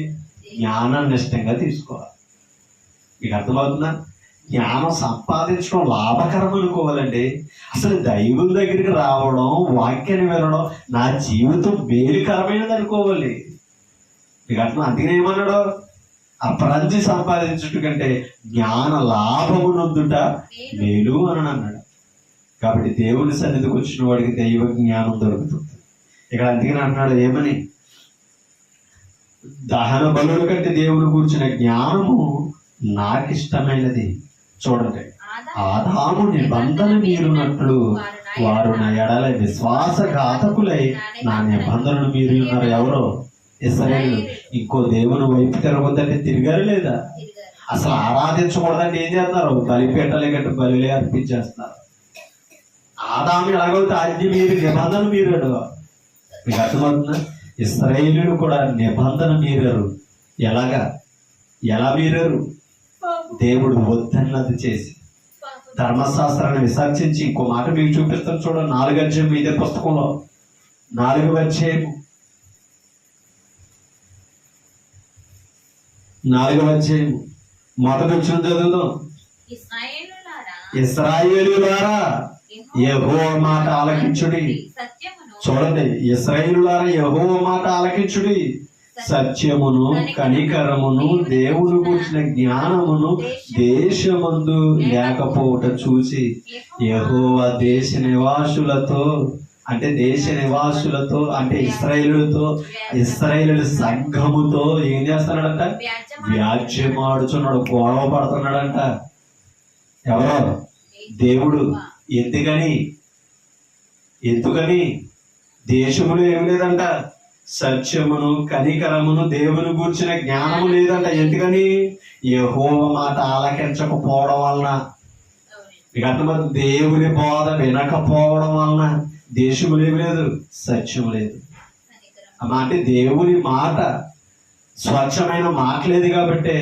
జ్ఞానాన్ని ఇష్టంగా తీసుకోవాలి. మీకు అర్థమవుతుందా? జ్ఞానం సంపాదించడం లాభకరం అనుకోవాలండి. అసలు దైవం దగ్గరికి రావడం, వాక్యాన్ని వినడం నా జీవితం మేలుకరమైనది అనుకోవాలి. మీకు అర్థం? అందుకనే ఏమన్నాడు? అపరంజి సంపాదించుట కంటే జ్ఞాన లాభము నొందుట మేలు అని అన్నాడు. కాబట్టి దేవుని సన్నిధికి వచ్చిన వాడికి దైవ జ్ఞానం దొరుకుతుంది. ఇక్కడ అందుకని అంటున్నాడు ఏమని? దహన బలుల కంటే దేవుని కూర్చున్న జ్ఞానము నాకు ఇష్టమైనది. చూడండి, ఆదాము నిబంధన మీరున్నట్లు వారు నా ఎడల విశ్వాసఘాతకులై నా నిబంధనను మీరు ఉన్నారు. ఎవరో? ఇశ్రాయేలు. ఇంకో దేవుని వైపు తిరగొద్దంటే తిరిగారు లేదా? అసలు ఆరాధించకూడదంటే ఏం చేస్తున్నారు? బలిపీఠలే గట్టి బలిలే అర్పించేస్తున్నారు. ఆదాము ఎలాగైతే ఆజ్ఞ మీరు, నిబంధన మీరాడు. మీకు అర్థమవుతుందా? ఇశ్రాయేలీయులు కూడా నిబంధన మీరారు. ఎలా మీరారు? దేవుడు వద్దన్నది చేసి, ధర్మశాస్త్రాన్ని విసర్జించి. ఇంకో మాట మీకు చూపిస్తాను చూడండి. 4వ అధ్యాయం ఇదే పుస్తకంలో 4వ అధ్యాయం 4వ అధ్యాయం మొదటి వచ్చిన చదువుదాం. ఇశ్రాయేలులారా యెహోవా మాట ఆలకించుడి. చూడండి, ఇశ్రాయేలులారా యెహోవా మాట ఆలకించుడి. సత్యమును కనికరమును దేవుని కూర్చిన జ్ఞానమును దేశమందు లేకపోవట చూసి యెహోవా దేశ నివాసులతో అంటే ఇశ్రాయేలు సంఘముతో ఏం చేస్తున్నాడంట? వ్యాజ్యమాడుచున్నాడు, గొడవ పడుతున్నాడంట. ఎవరో? దేవుడు. ఎందుకని దేశములో ఏమి లేదంట? సత్యమును కనికరమును దేవుని గూర్చిన జ్ఞానము లేదంట. ఎందుకని? యెహోవా మాట ఆలకించకపోవడం వలన. మీకు అర్థమవుతుంది? దేవుని బోధ వినకపోవడం వలన దేశము లేదు, సత్యము లేదు. అంటే దేవుని మాట, స్వచ్ఛమైన మాట లేదు కాబట్టి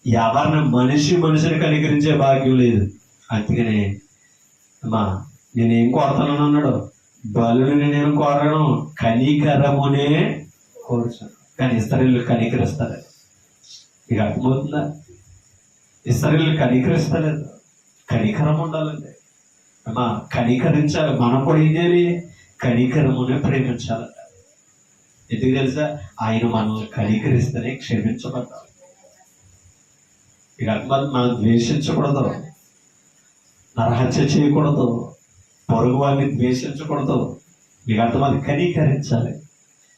ఎవరిని మనిషిని కనికరించే భాగ్యం లేదు. అందుకనే నేనేం కోరుతాను అన్నాడు? బలుని నేను కోరను, కనికరమునే కోరుచాను. కానీ ఇశ్రాయేలు కనికరిస్తారు. మీకు అర్థమవుతుందా? ఇశ్రాయేలు కనికరిస్తలేదు. కనికరం ఉండాలండి అమ్మా, కనికరించాలి. మనం కూడా ఏం చేయాలి? కనికరమునే ప్రేమించాలంట. ఎందుకు తెలుసా? ఆయన మనల్ని కనికరిస్తేనే క్షమించబడ్డాం. ఇక మనం ద్వేషించకూడదు, నరహత్య చేయకూడదు, పొరుగు వారిని ద్వేషించకూడదు. మీకు అర్థమది కనికరించాలి.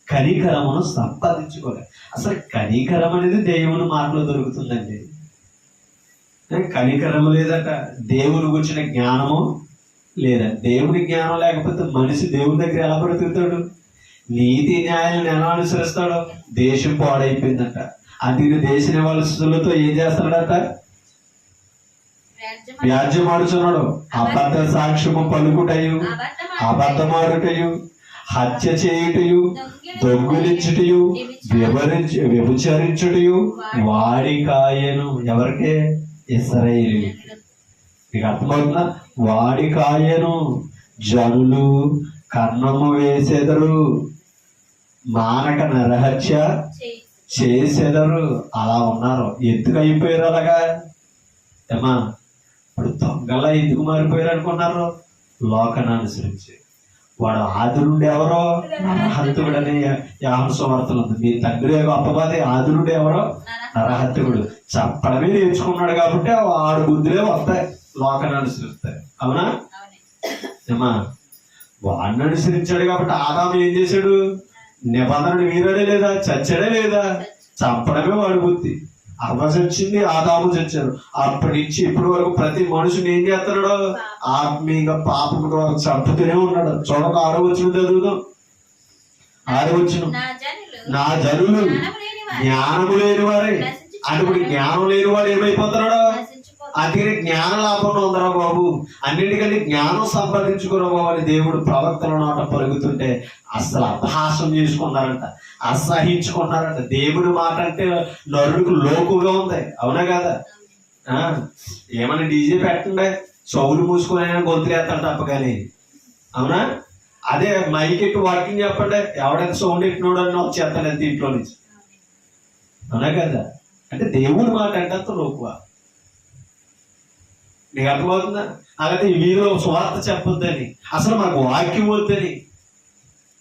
కనికరమును సంపాదించుకోవాలి. అసలు కనికరం అనేది దేవుని మాటలో దొరుకుతుందండి. కనికరము లేదట, దేవుని గురించిన జ్ఞానము లేదా. దేవుని జ్ఞానం లేకపోతే మనిషి దేవుని దగ్గర ఎలా బ్రతుకుతాడు? నీతి న్యాయాలను ఎలా అనుసరిస్తాడు? దేశం పాడైపోయిందట. అందుకని దేశ నివాసులతో ఏం చేస్తాడట? వ్యాజ్యం ఆడుచున్నాడు. అబద్ధ సాక్ష్యము పలుకుటయు, అబద్ధమాడుటయు, హత్య చేయుటయు, దొంగిలించుటయు, వ్యభిచరించుటయు వాడికాయను. ఎవరికే? ఇశ్రాయేలీయులకి. మీకు అర్థమవుతుందా? వాడికాయను. జనులు కర్ణము వేసెదరు, మానక నరహత్య చేసెదరు. అలా ఉన్నారు. ఎందుకు అయిపోయారు అలాగా? ఏమా, ఇప్పుడు దొంగలా ఎందుకు మారిపోయారు అనుకున్నారు? లోకాన్ని అనుసరించి. వాడు ఆది నుండి ఎవరో నరహంతకుడని యోహాను సువార్తలో ఉంది. మీ తండ్రి అపవాది. ఆది నుండి ఎవరో నరహంతకుడు. చెప్పడమే నేర్చుకున్నాడు కాబట్టి ఆడు బుద్ధులే వస్తాయి, లోకాన్ని అనుసరిస్తాయి. అవునా ఏమా? వాడిని అనుసరించాడు కాబట్టి ఆదాము ఏం చేశాడు? నిబంధనను మీరాడే లేదా? చచ్చాడే లేదా? చంపడమే వాడి బుద్ధి. అవ్వ చచ్చింది, ఆదాము చచ్చారు. అప్పటి నుంచి ఇప్పటి వరకు ప్రతి మనుషుని ఏం చేస్తున్నాడు? ఆత్మీయంగా పాపంతో చంపుతూనే ఉన్నాడు. చూడక 6వ వచనం చదువుదాం. 6వ వచనం. నా జనులు జ్ఞానము లేని వారే. అంటే ఇప్పుడు జ్ఞానం లేని వాడు ఏమైపోతున్నాడు? అందుకని జ్ఞాన లాభంలో ఉందరా బాబు, అన్నిటికంటే జ్ఞానం సంపాదించుకురా బాబు అని దేవుడు ప్రవక్తల నోట పలుకుతుంటే అసలు అపహాసం చేసుకున్నారంట, అసహించుకున్నారంట. దేవుడి మాట అంటే నరుడికి లోకుగా ఉంది. అవునా కదా? ఏమన్నా డీజే పెట్టండి, చెవులు మూసుకొని గొంతులేస్తాడు తప్ప కానీ. అవునా? అదే మైక్ ఎట్టి వాకింగ్ చెప్పండి, ఎవడైతే సౌండ్ ఎట్టినోడు అని వచ్చేస్తాడు అంతే ఇంట్లో నుంచి. అవునా కదా? అంటే దేవుడి మాట అంటే అంత లోకువా. నీకు అర్థమవుతుందా? అలాగే వీరిలో స్వార్థ చెప్పొద్దని, అసలు మాకు వాక్యం వద్దని,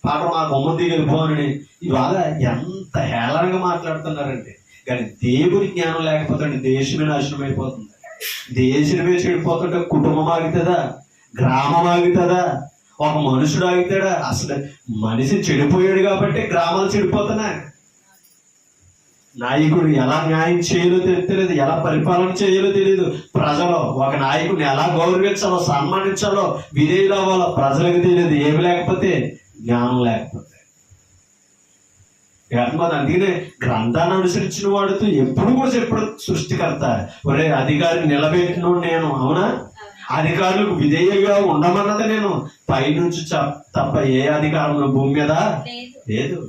పాట మా బొమ్మ దిగలిపోనని ఇవాళ ఎంత హేళనగా మాట్లాడుతున్నారండి. కానీ దేవుడి జ్ఞానం లేకపోతే దేశమే నాశనం అయిపోతుంది. దేశమే చెడిపోతుంటే కుటుంబం ఆగుతుందా? గ్రామం ఆగుతుందా? ఒక మనుషుడు ఆగుతాడా? అసలు మనిషి చెడిపోయాడు కాబట్టి గ్రామాలు చెడిపోతున్నాయి. నాయకుడు ఎలా న్యాయం చేయాలో తెలియదు, ఎలా పరిపాలన చేయాలో తెలియదు. ప్రజలు ఒక నాయకుడిని ఎలా గౌరవించాలో, సన్మానించాలో, విధేయులు అవ్వాలో ప్రజలకు తెలియదు. ఏమి లేకపోతే? జ్ఞానం లేకపోతే. అందుకనే గ్రంథాన్ని అనుసరించిన వాడుతూ ఎప్పుడు కూడా చెప్పడు సృష్టికర్త, ఒరే అధికారి నిలబెట్టిన నేను. అవునా? అధికారులకు విధేయంగా ఉండమన్నది నేను. పైనుంచి తప్ప ఏ అధికారం భూమి మీద లేదు.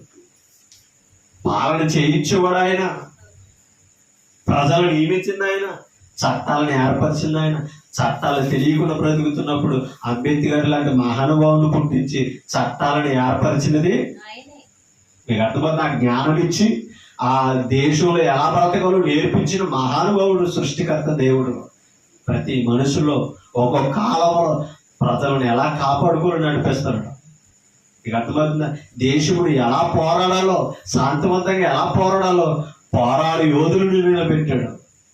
పాలన చేయించేవాడు ఆయన, ప్రజలను నియమించింది ఆయన, చట్టాలను ఏర్పరిచింది ఆయన. చట్టాలు తెలియకుండా బ్రతుకుతున్నప్పుడు అంబేద్కర్ లాంటి మహానుభావుని పుట్టించి చట్టాలను ఏర్పరిచినది మీకు అర్థమవుతుంది. ఆ జ్ఞానం ఇచ్చి ఆ దేశంలో ఎలా బ్రతకాలో నేర్పించిన మహానుభావుడు సృష్టికర్త దేవుడు. ప్రతి మనుషుల్లో ఒక్కొక్క కాలంలో ప్రజలను ఎలా కాపాడుకోవాలో నడిపిస్తాడు. మీకు అర్థమవుతుందా? దేశముడు ఎలా పోరాడాలో, శాంతివంతంగా ఎలా పోరాడాలో పోరాడు యోధులను నిలబెట్టాడు.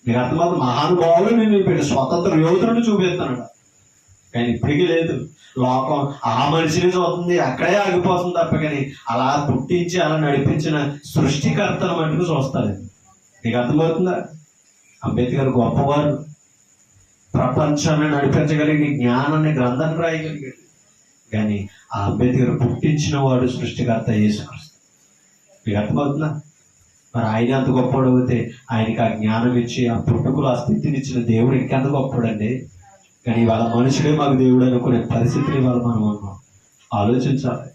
మీకు అర్థమవుతుంది? మహానుభావులు నిలబెట్టాడు, స్వతంత్ర యోధులను చూపిస్తున్నాడు. కానీ ఇప్పటికీ లేదు. లోకం ఆ మనిషిని చూస్తుంది, అక్కడే ఆగిపోతుంది తప్ప కానీ అలా పుట్టించి అలా నడిపించిన సృష్టికర్తను మటుకు చూస్తారు. మీకు అర్థమవుతుందా? అంబేద్కర్ గొప్పవారు, ప్రపంచాన్ని నడిపించగలిగి జ్ఞానాన్ని గ్రంథాన్ని రాయగలిగాడు. కానీ ఆ అంబేద్కర్ పుట్టించిన వాడు సృష్టికర్త యేసుక్రీస్తు. మీకు అర్థమవుతుందా? మరి ఆయన అంత గొప్పవాడు అయితే ఆయనకి ఆ జ్ఞానం ఇచ్చి ఆ పుట్టుకులు ఆ స్థితిని ఇచ్చిన దేవుడు ఇంకెంత గొప్పవాడండి. కానీ వాళ్ళ మనుషుడే మాకు దేవుడు అనుకునే పరిస్థితిని వాళ్ళు మనం ఉన్నాం. ఆలోచించాలి.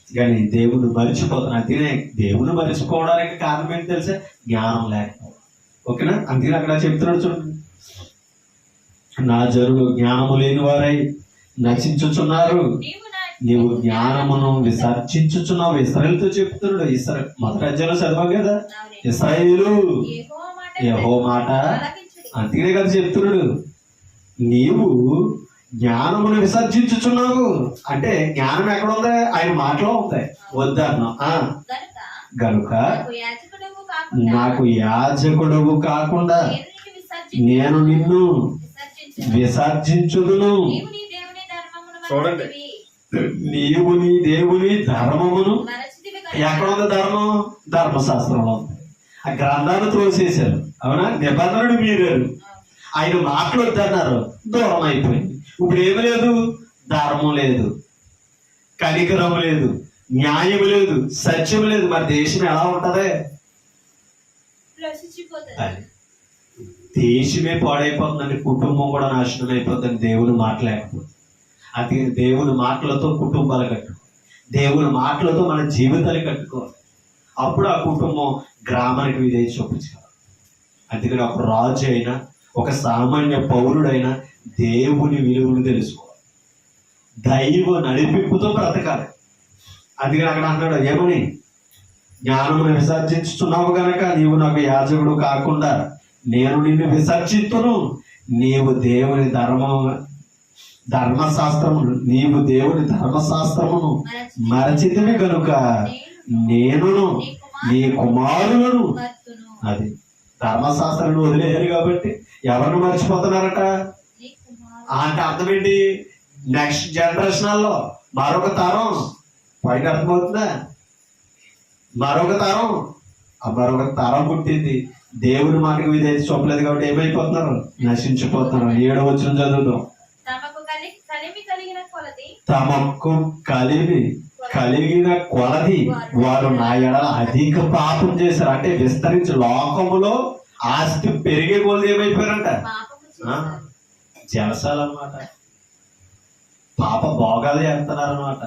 కానీ దేవుడు మరిచిపోతున్నాం. అందుకనే దేవుడు మరిచిపోవడానికి కారణం ఏంటి తెలుసా? జ్ఞానం లేకపోవడం. ఓకేనా? అందుకని అక్కడ చెప్తున్నాడు చూడండి, నా జనులు జ్ఞానము లేని వారై నశించుచున్నారు, నీవు జ్ఞానమును విసర్జించుచున్నావు. ఇశ్రాయేలుతో చెప్తున్నాడు. మొదటి అధ్యాయంలో చదివాం కదా, ఇశ్రాయేలు యెహో మాట ఆలకించుడి. అందుకనే కదా చెప్తున్నాడు, నీవు జ్ఞానమును విసర్జించుచున్నావు. అంటే జ్ఞానం ఎక్కడ ఉంది? ఆయన మాటలో ఉంది. వద్దన్నాం. గనుక గనుక నాకు యాజకుడవు కాకుండా నాకు యాజకుడవు కాకుండా నేను నేను నిన్ను నిన్ను విసర్జించును. విసర్జించుదును. నీవు నీ దేవుని ధర్మమును చూడండి. మరచితివి. నీవు నీ దేవుని ధర్మమును మరచితివి ఎక్కడ కనుక ఉంది? ధర్మం ధర్మశాస్త్రంలో ఉంది. ఆ గ్రంథాన్ని తోసేశారు. అవునా? నిబంధనలు మీరారు. ఆయన మాటలు వద్దన్నారు, దూరం అయిపోయింది. ఇప్పుడు ఏమి లేదు? ధర్మం లేదు, కనికరం లేదు, న్యాయం లేదు, సత్యం లేదు. మరి దేశం ఎలా ఉంటది? ప్రశించిపోతుంది. అది దేశమే పాడైపోతుందండి, కుటుంబం కూడా నాశనం అయిపోతుంది దేవుని మాటలేకపోతే. అది దేవుని మాటలతో కుటుంబాలు కట్టుకో, దేవుని మాటలతో మన జీవితాలు కట్టుకోవాలి. అప్పుడు ఆ కుటుంబం గ్రామానికి విధేయ చూపించాలి. అందుకని ఒక రాజు అయినా ఒక సామాన్య పౌరుడైనా దేవుని విలువలు తెలుసుకోవాలి, దైవ నడిపింపుతో బ్రతకాలి. అందుకని అక్కడ అన్నాడు ఏమని, జ్ఞానమును విసర్జించుతున్నావు గనక నీవు నాకు యాజకుడు కాకుండా నేను నిన్ను విసర్జింతును. నీవు దేవుని ధర్మశాస్త్రమును నీవు దేవుని ధర్మశాస్త్రమును మరచితివి గనుక నేనును నీ కుమారులను. మర్తును. అది ధర్మశాస్త్రాన్ని వదిలేయారు కాబట్టి ఎవరిని మర్చిపోతున్నారట నీ కుమారుడు అంటే అర్థం ఏంటి? నెక్స్ట్ జనరేషన్లో మరొక తరం పైన అర్థమవుతుందా? మరొక తరం, ఆ మరొక తరం పుట్టింది. దేవుని మాటకు విధేయత చూపలేదు కాబట్టి ఏమైపోతున్నారు? నశించిపోతున్నారు. 7వ వచనం చదువుతాం. తమకు కలిమి కలిగిన కొలది తమకు కలిగిన కొలది వారు నా ఎడల అధిక పాపం చేశారు. అంటే విస్తరించి లోకములో ఆస్తి పెరిగే కొలది ఏమైపోయారంట? పాపము చేశారు. జలసాలన్నమాట. పాప భోగాలు చేస్తున్నారన్నమాట.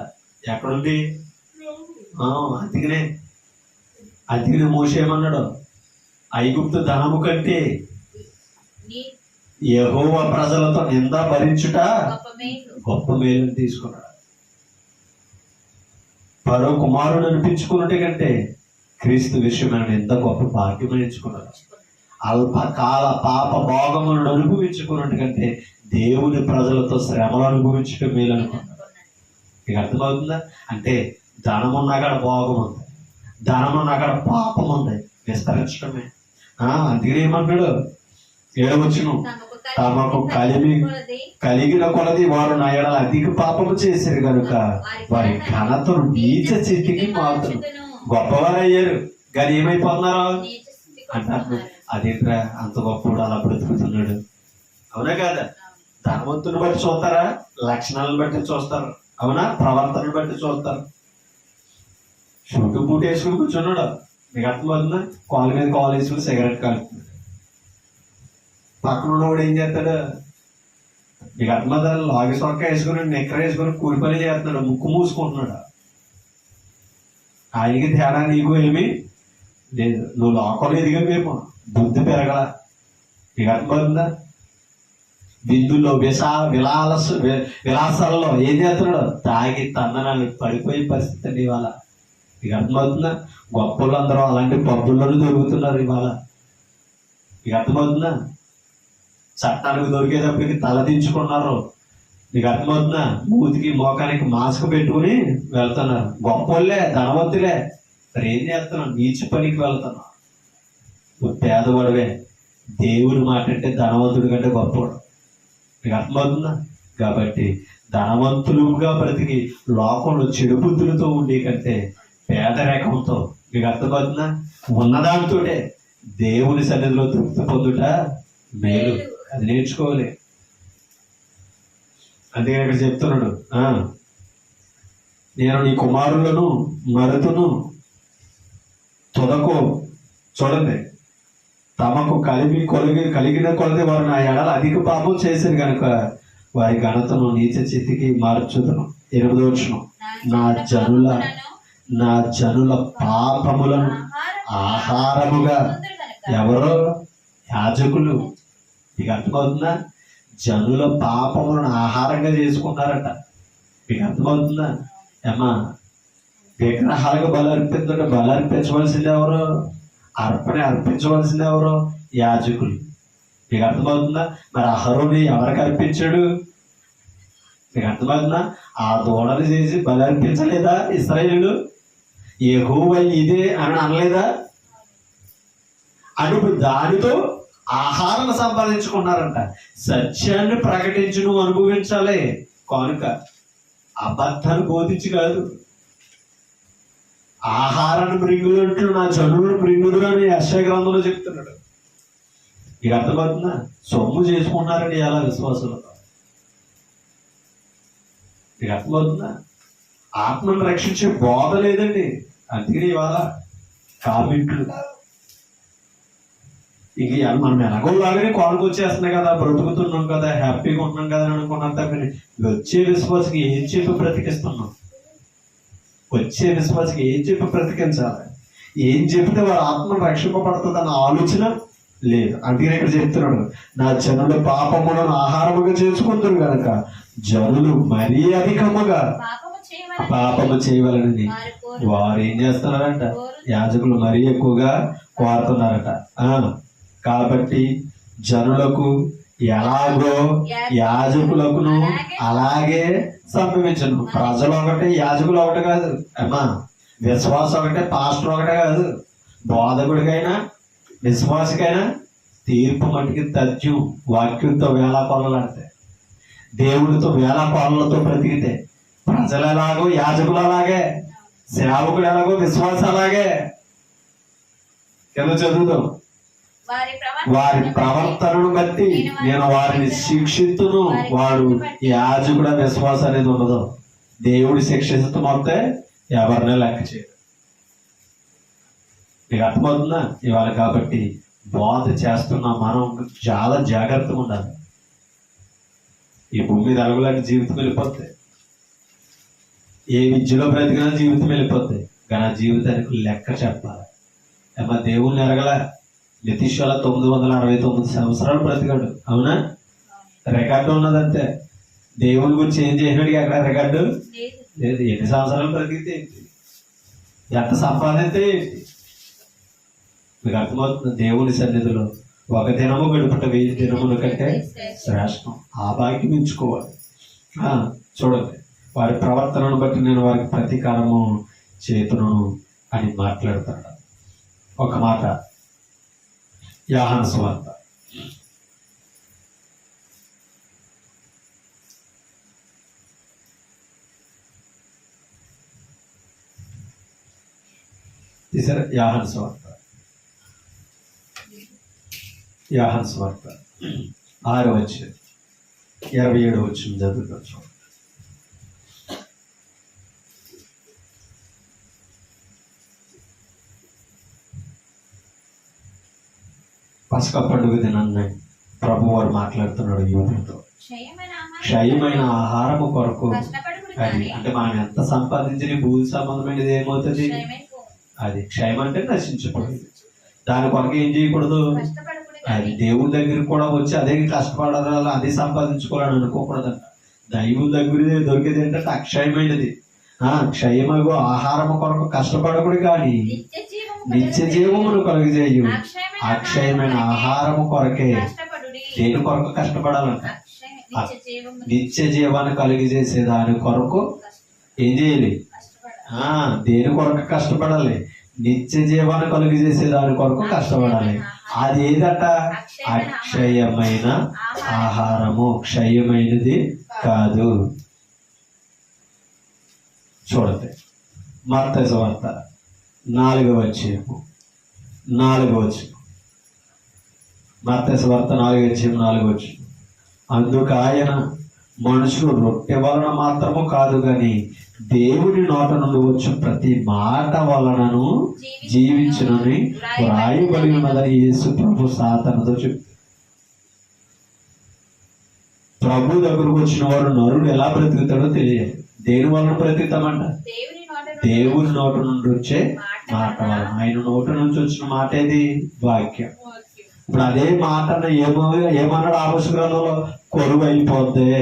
ఎక్కడుంది? అందుకనే మోషే ఏమన్నాడు? ఐగుప్తు ధనము కంటే నీ యెహోవా ప్రజలతో నింద భరించుట గొప్ప మేలు. గొప్ప మేలుని తీసుకున్నాడు. పరో కుమారుడు అనిపించుకున్నట్టు కంటే క్రీస్తు విషయమైన ఎంత గొప్ప భాగ్యం ఎంచుకున్నాడు. అల్పకాల పాప భోగములను అనుభవించుకున్నట్టు కంటే దేవుని ప్రజలతో శ్రమలు అనుభవించడం మేలు అనుకున్నాడు. మీకు అర్థమవుతుందా? అంటే ధనం ఉన్న అక్కడ భోగం ఉంది, ధనం ఉన్న అక్కడ పాపం ఉంది, విస్తరించడమే. అందుకని ఏమంటాడు? 7వ వచనం, తమకు కలిగిన కొలది వారు నా ఎడల అధిక పాపము చేశారు కనుక వారి ఘనతను నీచ స్థితికి మారుతున్నారు. గొప్పవారు అయ్యారు కానీ ఏమైపోతున్నారు నీచ స్థితికి అంటారు. వస్తున్నారు. అదేంట్రా అంత గొప్పవాడు అలా బ్రతుకుతున్నాడు? అవునా కాదా? ధనవంతుని బట్టి చూస్తారా? లక్షణాలను బట్టి చూస్తారు. అవునా? ప్రవర్తనను బట్టి చూస్తారు. చుట్టూ పూట వేసుకుని కూర్చున్నాడు. మీకు అర్థమవుతుందా? కాలు మీద కాలు వేసుకుని సిగరెట్ కాలుతున్నాడు. పక్కన ఉన్నవాడు ఏం చేస్తాడు? మీకు అర్థమవుతా? లాగి సొక్క వేసుకుని నిక్కర వేసుకుని కూలి పని చేస్తున్నాడు, ముక్కు మూసుకుంటున్నాడు. ఆయనకి తేడా నీకు ఏమి లేదు. నువ్వు లోకంలో ఎదిగేమో బుద్ధి పెరగల. మీకు అర్థమవుతుందా? విందుల్లో విలాసాలలో ఏం చేస్తున్నాడు? తాగి తందనాలు పడిపోయే పరిస్థితి అండి ఇవాళ. మీకు అర్థమవుతుందా? గొప్పలు అందరూ అలాంటి పబ్బుల్లోనూ దొరుకుతున్నారు ఇవాళ. మీకు అర్థమవుతుందా? చట్టానికి దొరికేటప్పటికి తలదించుకున్నారు. మీకు అర్థమవుతుందా? మూతికి మోకానికి మాస్క్ పెట్టుకుని వెళ్తున్నారు. గొప్పలే, ధనవంతులే. మరి ఏం చేస్తున్నావు? నీచ పనికి వెళ్తున్నావు. నువ్వు పేదవాడివే. దేవుడి మాట అంటే ధనవంతుడి కంటే గొప్పవాడు. మీకు అర్థమవుతుందా? కాబట్టి ధనవంతులుగా బ్రతికి లోకంలో చెడు బుద్ధులతో ఉండే కంటే పేదరికంతో, మీకు అర్థమవుతుందా, ఉన్నదానితోటే దేవుని సన్నిధిలో తృప్తి పొందుట మేలు. అది నేర్చుకోవాలి. అందుకే ఇక్కడ చెప్తున్నాడు, నేను నీ కుమారులను మరుతును తుదకు. చూడండి, తమకు కలిగిన కొలది వారు నా ఎడల అధిక పాపం చేశారు కనుక వారి ఘనతను నీచ స్థితికి మార్చుదును. 8వ వచనం, నా జనుల పాపములను ఆహారముగా ఎవరో యాజకులు. మీకు అర్థమవుతుందా? జనుల పాపములను ఆహారంగా చేసుకున్నారట. మీకు అర్థమవుతుందా? ఏమా విగ్రహాలకు బలి అర్పించవలసింది ఎవరు? అర్పించవలసింది ఎవరు? యాజకులు. మీకు అర్థమవుతుందా? మరి అహరోని ఎవరికి అర్పించాడు? మీకు అర్థమవుతుందా? ఆ దూడలు చేసి బలి అర్పించలేదా ఇశ్రాయేలు? యెహోవా ఇదే అని అనలేదా? అను దానితో ఆహారం సంపాదించుకున్నారంట. సత్యాన్ని ప్రకటించి నువ్వు అనుభవించాలి కనుక అబద్ధాన్ని బోధించి కాదు. ఆహారాన్ని మృంగులంటూ నా జనువును మృంగుదురు అని యెషయా గ్రంథంలో చెప్తున్నాడు. ఇక అర్థమవుతుందా? సొమ్ము చేసుకున్నారని ఎలా విశ్వాసులతో. ఇక అర్థమవుతుందా? ఆత్మను రక్షించే బోధ లేదండి. అందుకని ఇవాళ కామెంట్లు ఇక మనం ఎలాగోలాగానే కాలుకు వచ్చేస్తున్నాయి కదా, బ్రతుకుతున్నాం కదా, హ్యాపీగా ఉంటున్నాం కదా అని అనుకున్నాం తప్పని వచ్చే విశ్వాసకి ఏం చెప్పి బ్రతికిస్తున్నాం? వచ్చే విశ్వాసకి ఏం చెప్పి బ్రతికించాలి? ఏం చెప్తే వాడు ఆత్మ రక్షింపబడుతుంది అన్న ఆలోచన లేదు. అందుకని ఇక్కడ చెప్తున్నాడు, నా జనులు పాపములను ఆహారముగా చేసుకుంటారు కనుక జనులు మరీ అధికముగా పాపము చేయవలనని వారు ఏం చేస్తున్నారంట? యాజకులు మరీ ఎక్కువగా కోరుతున్నారట. కాబట్టి జనులకు ఎలాగో యాజకులకును అలాగే సంభవించను. ప్రజలు ఒకటే, యాజకులు ఒకటే కాదు అమ్మా. విశ్వాసం ఒకటే, పాస్టర్ ఒకటే కాదు. బోధకుడికైనా విశ్వాసికైనా తీర్పు మటుకి తథ్యం. వాక్యంతో వేళాకోళలు అంటే దేవుడితో వేళాకోళలతో బ్రతికితే ప్రజలు ఎలాగో యాజకులు అలాగే, సేవకుడు ఎలాగో విశ్వాసం అలాగే. కింద చదువుతాం, వారి ప్రవర్తనను బట్టి నేను వారిని శిక్షిస్తును. వాడు యాజకుడ విశ్వాసం అనేది ఉండదు. దేవుడి శిక్షిస్తూ మొత్తే ఎవరినే లెక్క చేయడు. మీకు అర్థమవుతుందా ఇవాళ? కాబట్టి బోధ చేస్తున్నా మనం చాలా జాగ్రత్తగా ఉండాలి. ఈ భూమి మీద అడుగులాంటి జీవితం వెళ్ళిపోతాయి. ఏ విద్యలో బ్రతికినా జీవితం వెళ్ళిపోతాయి. కానీ ఆ జీవితానికి లెక్క చెప్పాలి. ఏమన్నా దేవుణ్ణి ఎరగల నితీశ్వర 969 సంవత్సరాలు బ్రతికాడు. అవునా? రికార్డు ఉన్నదంతే. దేవుని గురించి ఏం చేసినాడు అక్కడ రికార్డు లేదు. ఎన్ని సంవత్సరాలు బ్రతికితే ఏంటి, ఎంత సంపాదిస్తే ఏంటి? మీకు అర్థమవుతుంది? దేవుని సన్నిధిలో ఒక దినము గడుపుట 1000 దినముల కంటే శ్రేష్టం. ఆ భాగ్యం ఎంచుకోవాలి. చూడండి, వారి ప్రవర్తనను బట్టి నేను వారికి ప్రతీకారము చేతును అని మాట్లాడతాడు. ఒక మాట యోహాను సువార్త 6:27 చదువుకోవచ్చు. పస్కా పండుగ దినాన్ని ప్రభు వారు మాట్లాడుతున్నాడు యూదులతో. క్షయమైన ఆహారము కొరకు అది అంటే మనం ఎంత సంపాదించిన భూమి సంబంధమైనది ఏమవుతుంది? అది క్షయం అంటే నశించకూడదు. దాని కొరకు ఏం చేయకూడదు? అది దేవుని దగ్గరికి కూడా వచ్చి అదే కష్టపడాలి, అదే సంపాదించుకోవాలని అనుకోకూడదంట. దైవం దగ్గర దొరికేది ఏంటంటే అక్షయమైనది. క్షయమగు ఆహారము కొరకు కష్టపడకుడు కానీ నిత్య జీవమును కలుగజేయు అక్షయమైన ఆహారము కొరకే. దేని కొరకు కష్టపడాలంట? నిత్య జీవాన్ని కలిగజేసే దాని కొరకు ఏం చేయాలి? దేని కొరకు కష్టపడాలి? నిత్య జీవాన్ని కలుగజేసే దాని కొరకు కష్టపడాలి. అది ఏదట? అక్షయమైన ఆహారము, క్షయమైనది కాదు. చూడండి, మత్తయి సువార్త 4వ అధ్యాయము 4వ వచనం. మత్తయి సువార్త 4వ అధ్యాయం 4వ వచనం. అందుకు ఆయన, మనుషులు రొట్టె వలన మాత్రము కాదు గాని దేవుని నోట నుండి వచ్చి ప్రతి మాట వలనను జీవించునని వ్రాయబడి ఉన్నదని యేసు ప్రభు సాతానుతో చెప్తారు. ప్రభు దగ్గరకు వచ్చిన వారు నరుడు ఎలా బ్రతుకుతాడో తెలియదు. దేని వలన బ్రతుకుతామంట? దేవుని నోట నుండి వచ్చే మాట వలన. ఆయన నోట నుంచి వచ్చిన మాట ఏది? వాక్యం. ఇప్పుడు అదే మాట ఏమన్నాడు ఆమోసు గ్రంథంలో? కొరువు అయిపోద్ది,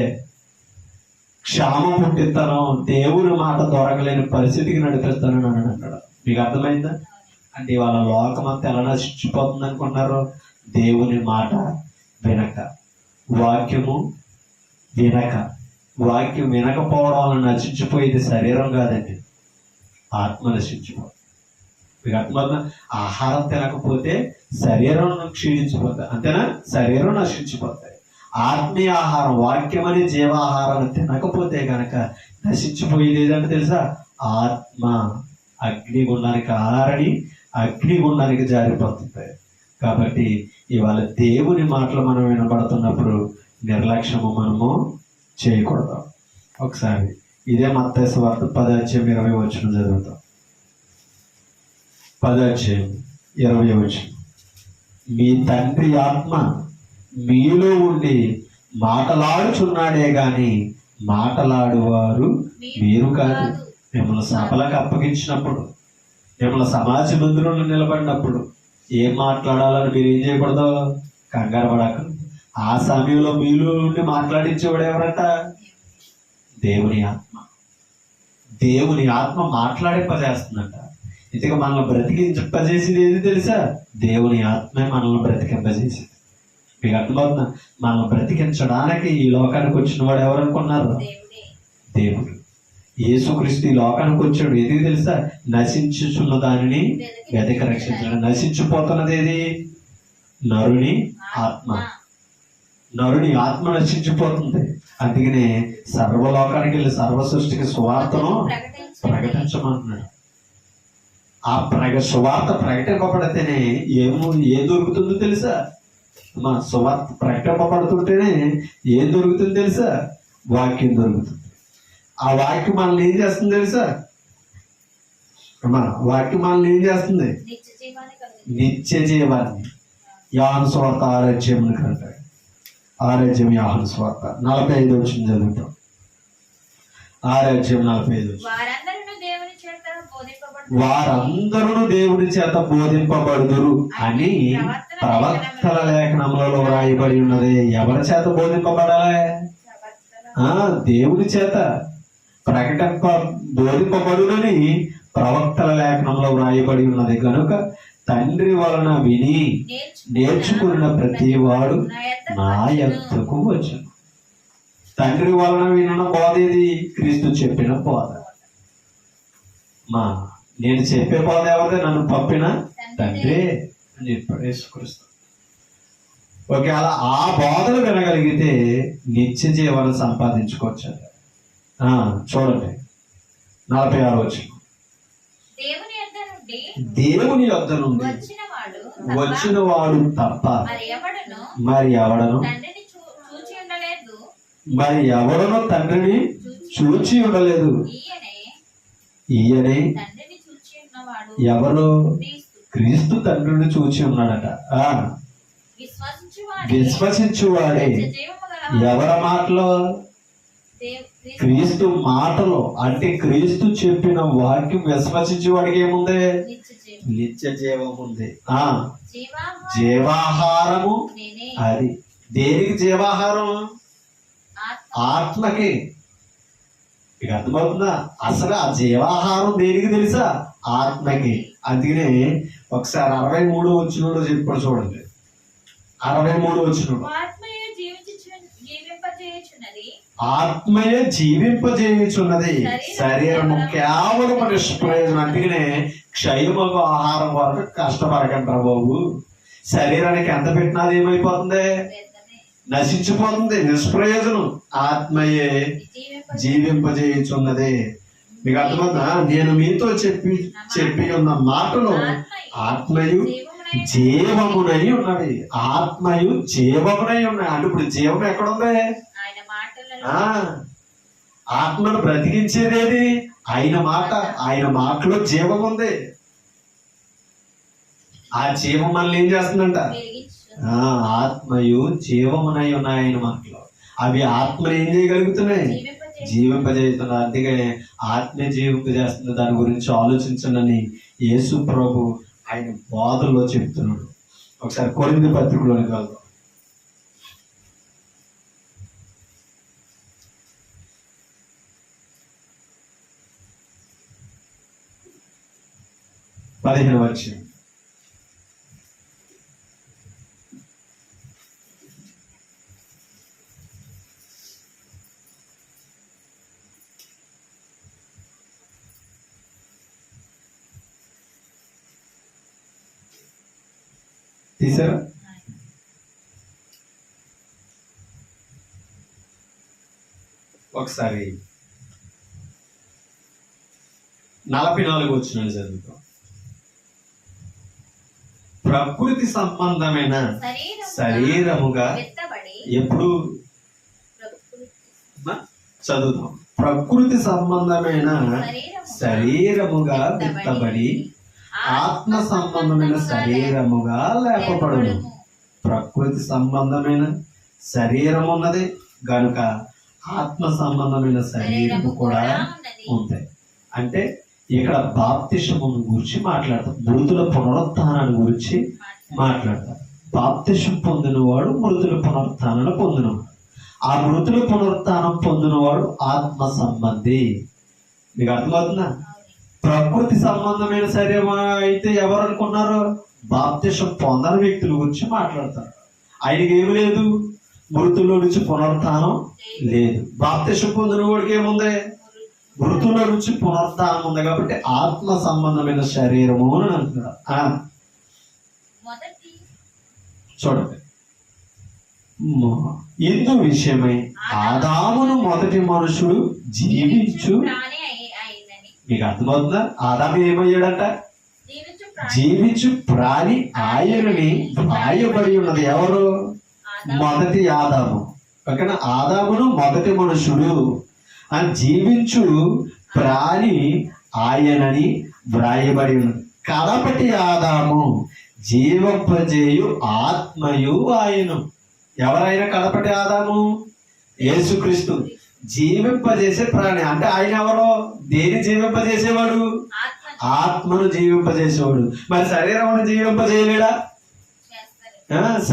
క్షామం పుట్టిస్తాను, దేవుని మాట దొరకలేని పరిస్థితికి నడిపిస్తాను అని అన్నాడు. మీకు అర్థమైందా? అంటే వాళ్ళ లోకం అంతా ఎలా నశించిపోతుంది అనుకున్నారు? దేవుని మాట వినక, వాక్యము వినక, వాక్యం వినకపోవడం వల్ల నశించిపోయేది శరీరం కాదండి, ఆత్మ నశించిపోతుంది. మీకు అర్థమవుతుందా? ఆహారం తినకపోతే శరీరం క్షీణించిపోతుంది, అంతేనా? శరీరం నశించిపోతాయి. ఆత్మీయ ఆహారం, వాక్యం అనే జీవాహారం తినకపోతే కనుక నశించిపోయేది ఏదంటే తెలుసా? ఆత్మ అగ్నిగుండానికి ఆరని అగ్నిగుండానికి జారిపోతుంది. కాబట్టి ఇవాళ దేవుని మాటలు మనం వినబడుతున్నప్పుడు నిర్లక్ష్యము మనము చేయకూడదు. ఒకసారి ఇదే మత్తయి సువార్త 10:20 చదువుతాం. 10:20 మీ తండ్రి ఆత్మ మీలో ఉండి మాటలాడుచున్నాడే గాని మాటలాడువారు మీరు కాదు. మిమ్మల్ని సభలకు అప్పగించినప్పుడు, మిమ్మల్ని సమాజ మందిరంలో నిలబడినప్పుడు ఏం మాట్లాడాలని మీరు ఏం చేయకూడదు? కంగారు పడకూడదు. ఆ సమయంలో మీలో ఉండి మాట్లాడించేవాడు ఎవరట? దేవుని ఆత్మ. దేవుని ఆత్మ మాట్లాడింపజేస్తుందంట. ఇంతగా మనల్ని బ్రతికింపజేసేది ఏది తెలుసా? దేవుని ఆత్మే మనల్ని బ్రతికింపజేసేది. మీకు అర్థమవుతుందా? మనల్ని బ్రతికించడానికి ఈ లోకానికి వచ్చిన వాడు ఎవరు అనుకున్నారు? దేవుడు. యేసుక్రీస్తు ఈ లోకానికి వచ్చాడు ఎందుకు తెలుసా? నశించుచున్న దానిని వెతికి రక్షించాడు. నశించిపోతున్నది ఏది? నరుని ఆత్మ. నరుని ఆత్మ నశించిపోతుంది. అందుకనే సర్వలోకానికి వెళ్ళి సర్వ సృష్టికి సువార్తను ప్రకటించమంటున్నాడు. ఆ సువార్త ప్రకటింపబడితేనే ఏం దొరుకుతుందో తెలుసా? మా సువార్త ప్రకటింపబడుతుంటేనే ఏం దొరుకుతుందో తెలుసా? వాక్యం దొరుకుతుంది. ఆ వాక్యం మనల్ని ఏం చేస్తుంది తెలుసా? వాక్యం మనల్ని ఏం చేస్తుంది? నిత్య జీవాన్ని. యోహాను సువార్త 6 కంటాడు. 6 యోహాను సువార్త 45 చదువుతాం. 6:45 వారందరూ దేవుని చేత బోధింపబడుదురు అని ప్రవక్తల లేఖనములలో వ్రాయబడి ఉన్నది. ఎవరి చేత బోధింపబడాలి? దేవుని చేత బోధింపబడునని ప్రవక్తల లేఖనంలో వ్రాయబడి ఉన్నది. కనుక తండ్రి వలన విని నేర్చుకున్న ప్రతి వాడు నా యొద్దకు వచ్చును. తండ్రి వలన విన్న బోధ ఏది? క్రీస్తు చెప్పిన బోధ. నేను చెప్పే బోధ ఎవరిదే? నన్ను పంపిన తండ్రి అని చెప్పాడు యేసుక్రీస్తు. ఓకే, అలా ఆ బోధలు వినగలిగితే నిత్య జీవనం సంపాదించుకోవచ్చు. చూడండి 46 దేవుని యొద్ద నుండి వచ్చిన వాడు తప్ప మరి ఎవడను తండ్రిని చూచి ఉండలేదు. ఈయనే ఎవరు? క్రీస్తు తండ్రిని చూచి ఉన్నాడట. విశ్వసించువాడే. ఎవరి మాటలో? క్రీస్తు మాటలో. అంటే క్రీస్తు చెప్పిన వాక్యం విశ్వసించేవాడికి ఏముంది? నిత్య జీవం ఉంది. జీవాహారము అది. దేనికి జీవాహారం? ఆత్మకి. ఇక అర్థమవుతుందా? అసలు ఆ జీవాహారం దేనికి తెలుసా? ఆత్మకి. అందుకనే ఒకసారి 63 చెప్పాడు చూడండి. 63 ఆత్మయే జీవింపజేయుచున్నది, శరీరము కేవలం నిష్ప్రయోజనం. అందుకనే క్షయమగు ఆహారం వరకు కష్టపడకండి బాబు. శరీరానికి ఎంత పెట్టినా అది ఏమైపోతుంది? నశించిపోతుంది, నిష్ప్రయోజనం. ఆత్మయే జీవింపజేయుచున్నది. మీకు అర్థమవుతుందా? నేను మీతో చెప్పి ఉన్న మాటలు ఆత్మయు జీవమునై ఉన్నవి. ఆత్మయు జీవమునై ఉన్నాయి. అంటే ఇప్పుడు జీవం ఎక్కడుంది? ఆత్మను బ్రతికించేదేది? ఆయన మాట. ఆయన మాటలో జీవం ఉంది. ఆ జీవం మనల్ని ఏం చేస్తుందంట? ఆత్మయు జీవమునై ఉన్నాయి ఆయన మాటలో. అవి ఆత్మను ఏం చేయగలుగుతున్నాయి? జీవింపజేస్తున్నాయి. అందుకే ఆత్మ జీవింపజేస్తుంది. దాని గురించి ఆలోచించనని యేసు ప్రభు ఆయన బోధల్లో చెప్తున్నాడు. ఒకసారి కొరింథీ పత్రికలోనికి వెళ్దాం. 15 తీసారా? ఒకసారి 44 వచనాలు చదువుతాం. ప్రకృతి సంబంధమైన శరీరముగా విత్తబడి ఎప్పుడు చదువుతాం. ప్రకృతి సంబంధమైన శరీరముగా విత్తబడి ఆత్మ సంబంధమైన శరీరముగా లేపబడును. ప్రకృతి సంబంధమైన శరీరం ఉన్నది గనుక ఆత్మ సంబంధమైన శరీరము కూడా ఉంది. అంటే ఇక్కడ బాప్తిస్మం గురించి మాట్లాడతాం, మృతుల పునరుత్థానాన్ని గురించి మాట్లాడతాం. బాప్తిస్మం పొందినవాడు మృతుల పునరుత్థానాన్ని పొందినవాడు. ఆ మృతుల పునరుత్థానం పొందినవాడు ఆత్మ సంబంధి. మీకు అర్థమవుతుందా? ప్రకృతి సంబంధమైన శరీరం అయితే ఎవరు అనుకున్నారు? బాప్తిస్మం పొందని వ్యక్తుల గురించి మాట్లాడతారు. ఆయనకి ఏమి లేదు, మృతుల్లో నుంచి పునరుత్థానం లేదు. బాప్తిస్మం పొందిన వాడికి ఏముంది? మృతుల నుంచి పునరుత్థానం ఉంది. కాబట్టి ఆత్మ సంబంధమైన శరీరము అని అంటున్నాడు. చూడండి, ఇందు విషయమై ఆదామును మొదటి మనుషుడు జీవించు. మీకు అర్థమవుతుందా? ఆదాము ఏమయ్యాడంట? జీవించు ప్రాణి ఆయనని రాయబడి ఉన్నది. ఎవరు? మొదటి ఆదాము. ఓకేనా? ఆదామును మొదటి మనుషుడు అని జీవించు ప్రాణి ఆయనని వ్రాయబడి ఉన్నది. కడపటి ఆదాము జీవింపజేయు ఆత్మయు ఆయను. ఎవరైనా కడపటి ఆదాము? యేసుక్రీస్తు. జీవింపజేసే ప్రాణి అంటే ఆయన ఎవరో? దేని జీవింపజేసేవాడు? ఆత్మను జీవింపజేసేవాడు. మరి శరీరమును జీవింపజేయలేడా?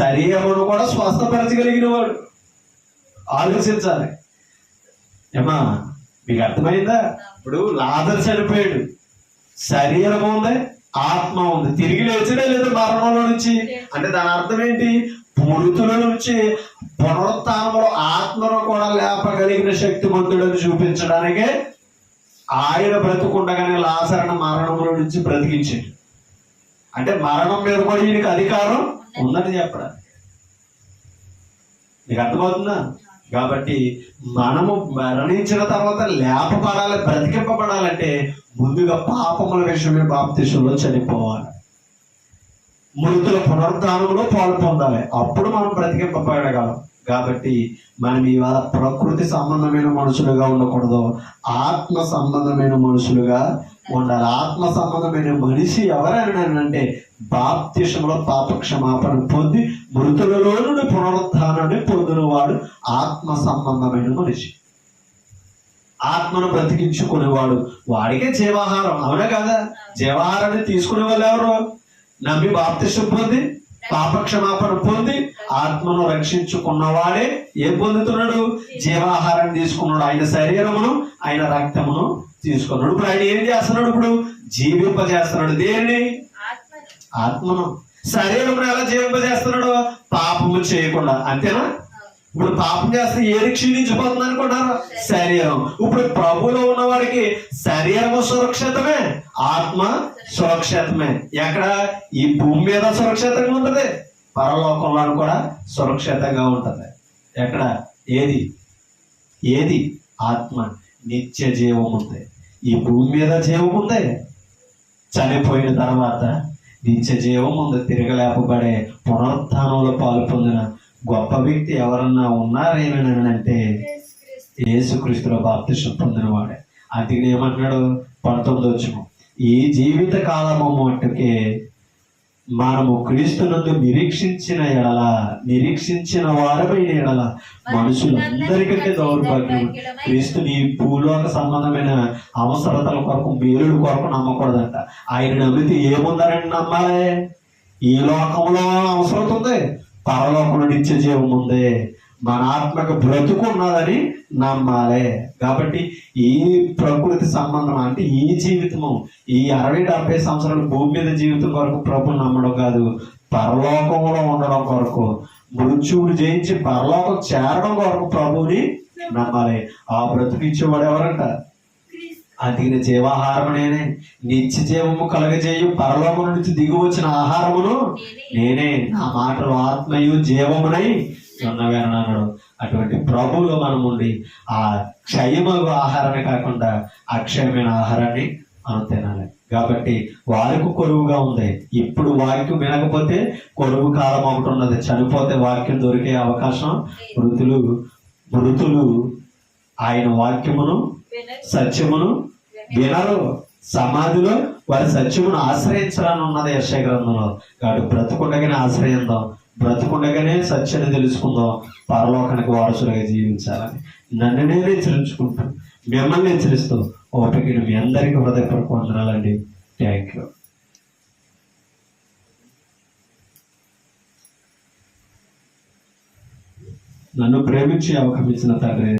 శరీరమును కూడా స్వస్థపరచగలిగిన వాడు. ఆలోచించాలి. ఏమా, మీకు అర్థమైందా? ఇప్పుడు లాజరు చనిపోయాడు, శరీరం ఉంది, ఆత్మ ఉంది. తిరిగి లేచడే లేదు మరణంలో నుంచి. అంటే దాని అర్థం ఏంటి? మృతుల నుంచి పునరుత్థానంలో ఆత్మను కూడా లేపగలిగిన శక్తిమంతుడని చూపించడానికే ఆయన బ్రతుకుండగానే లాజరును మరణంలో నుంచి బ్రతికించాడు. అంటే మరణం మీద కూడా ఈయనకి అధికారం ఉందని చెప్పడానికి. మీకు అర్థమవుతుందా? కాబట్టి మనము మరణించిన తర్వాత లేపబడాలి, బ్రతికింపబడాలంటే ముందుగా పాపముల విషయమే బాప్తిస్మంలో చనిపోవాలి, మృతుల పునరుద్ధానంలో పాలు పొందాలి. అప్పుడు మనం బ్రతికింపబడగలం. కాబట్టి మనం ఇవాళ ప్రకృతి సంబంధమైన మనుషులుగా ఉండకూడదు, ఆత్మ సంబంధమైన మనుషులుగా ఉండాలి. ఆత్మ సంబంధమైన మనిషి ఎవరైనా బాప్తిస్మంలో పాప క్షమాపణ పొంది మృతులలో నుండి పునరుద్ధానాన్ని పొందిన వాడు ఆత్మ సంబంధమైన మనిషి. ఆత్మను బ్రతికించుకునేవాడు, వాడికే జీవాహారం. అవునా కదా? జీవాహారాన్ని తీసుకునే వాళ్ళు ఎవరు? నమ్మి బాప్తిస్మం పొంది పాప క్షమాపణ పొంది ఆత్మను రక్షించుకున్నవాడే ఏం పొందుతున్నాడు? జీవాహారాన్ని తీసుకున్నాడు. ఆయన శరీరమును ఆయన రక్తమును తీసుకున్నాడు. ఇప్పుడు ఆయన ఏం చేస్తున్నాడు? ఇప్పుడు జీవింపజేస్తున్నాడు. దేన్ని? ఆత్మను. శరీరమును ఎలా జీవింపజేస్తున్నాడు? పాపము చేయకుండా. అంతేనా? ఇప్పుడు పాపం చేస్తే ఏది క్షీణించిపోతుంది అనుకుంటారు? శరీరం. ఇప్పుడు ప్రభువులో ఉన్న వాడికి శరీరము సురక్షితమే, ఆత్మ సురక్షితమే. ఎక్కడ? ఈ భూమి మీద సురక్షితంగా ఉంటది, పరలోకంలో కూడా సురక్షితంగా ఉంటది. ఎక్కడ? ఏది? ఆత్మ. నిత్య జీవం ఉంది. ఈ భూమి మీద జీవం ఉంది, చనిపోయిన తర్వాత నిత్య జీవం ఉంది. తిరగలేపబడే పునరుత్థానంలో పాలు పొందిన గొప్ప వ్యక్తి ఎవరన్నా ఉన్నారేనంటే యేసుక్రీస్తులో బాప్తిస్మం పొందిన వాడే. అందుకని ఏమంటున్నాడు 19వ వచనం, ఈ జీవిత కాలము మట్టుకే మనము క్రీస్తునందు నిరీక్షించిన వారమైన ఎడల మనుషులందరికంటే దౌర్భాగ్యం. క్రీస్తుని భూలోక సంబంధమైన అవసరతల కొరకు, మేలుల కొరకు నమ్మకూడదంట. ఆయన నమ్మితే ఏముందరని నమ్మాలి? ఈ లోకంలో అవసరం ఉంది, పరలోకంలో నిత్య జీవం ఉంది, మన ఆత్మకు బ్రతుకున్నదని నమ్మాలి. కాబట్టి ఈ ప్రకృతి సంబంధం అంటే ఈ జీవితము, ఈ 60-70 సంవత్సరాల భూమి మీద జీవితం కొరకు ప్రభుని నమ్మడం కాదు, పరలోకంలో ఉండడం కొరకు, మృత్యువులు జయించి పరలోకం చేరడం కొరకు ప్రభుని నమ్మాలి. ఆ బ్రతుకిచ్చేవాడు ఎవరంట? అదిగిన జీవాహారము నేనే, నిత్య జీవము కలగజేయు పరలోకము నుంచి దిగి వచ్చిన ఆహారమును నేనే, నా మాటలు ఆత్మయు జీవమునై ఉన్నవేనన్నాడు. అటువంటి ప్రభువులో మనం ఉండి ఆ క్షయమగు ఆహారాన్ని కాకుండా అక్షయమైన ఆహారాన్ని మనం తినాలి. కాబట్టి వారికి కొరువుగా ఉంది. ఇప్పుడు వాక్యం వినకపోతే కొరువు కాలం ఒకటి ఉన్నది. చనిపోతే వాక్యం దొరికే అవకాశం మృతులు ఆయన వాక్యమును సత్యమును వినరు. సమాధిలో వారి సత్యమును ఆశ్రయించాలని ఉన్నది యెషయా గ్రంథంలో. కాబట్టి బ్రతుకుండగానే ఆశ్రయిందాం, బ్రతుకుండగానే సత్యాన్ని తెలుసుకుందాం, పరలోకానికి వారసులుగా జీవించాలని నన్ను నేనే హెచ్చరించుకుంటూ మిమ్మల్ని హెచ్చరిస్తూ ఓపికను మీ అందరికీ హృదయపూర్వక వందనాలండి. Thank you. నన్ను ప్రేమించి అవకాశం ఇచ్చిన తండ్రి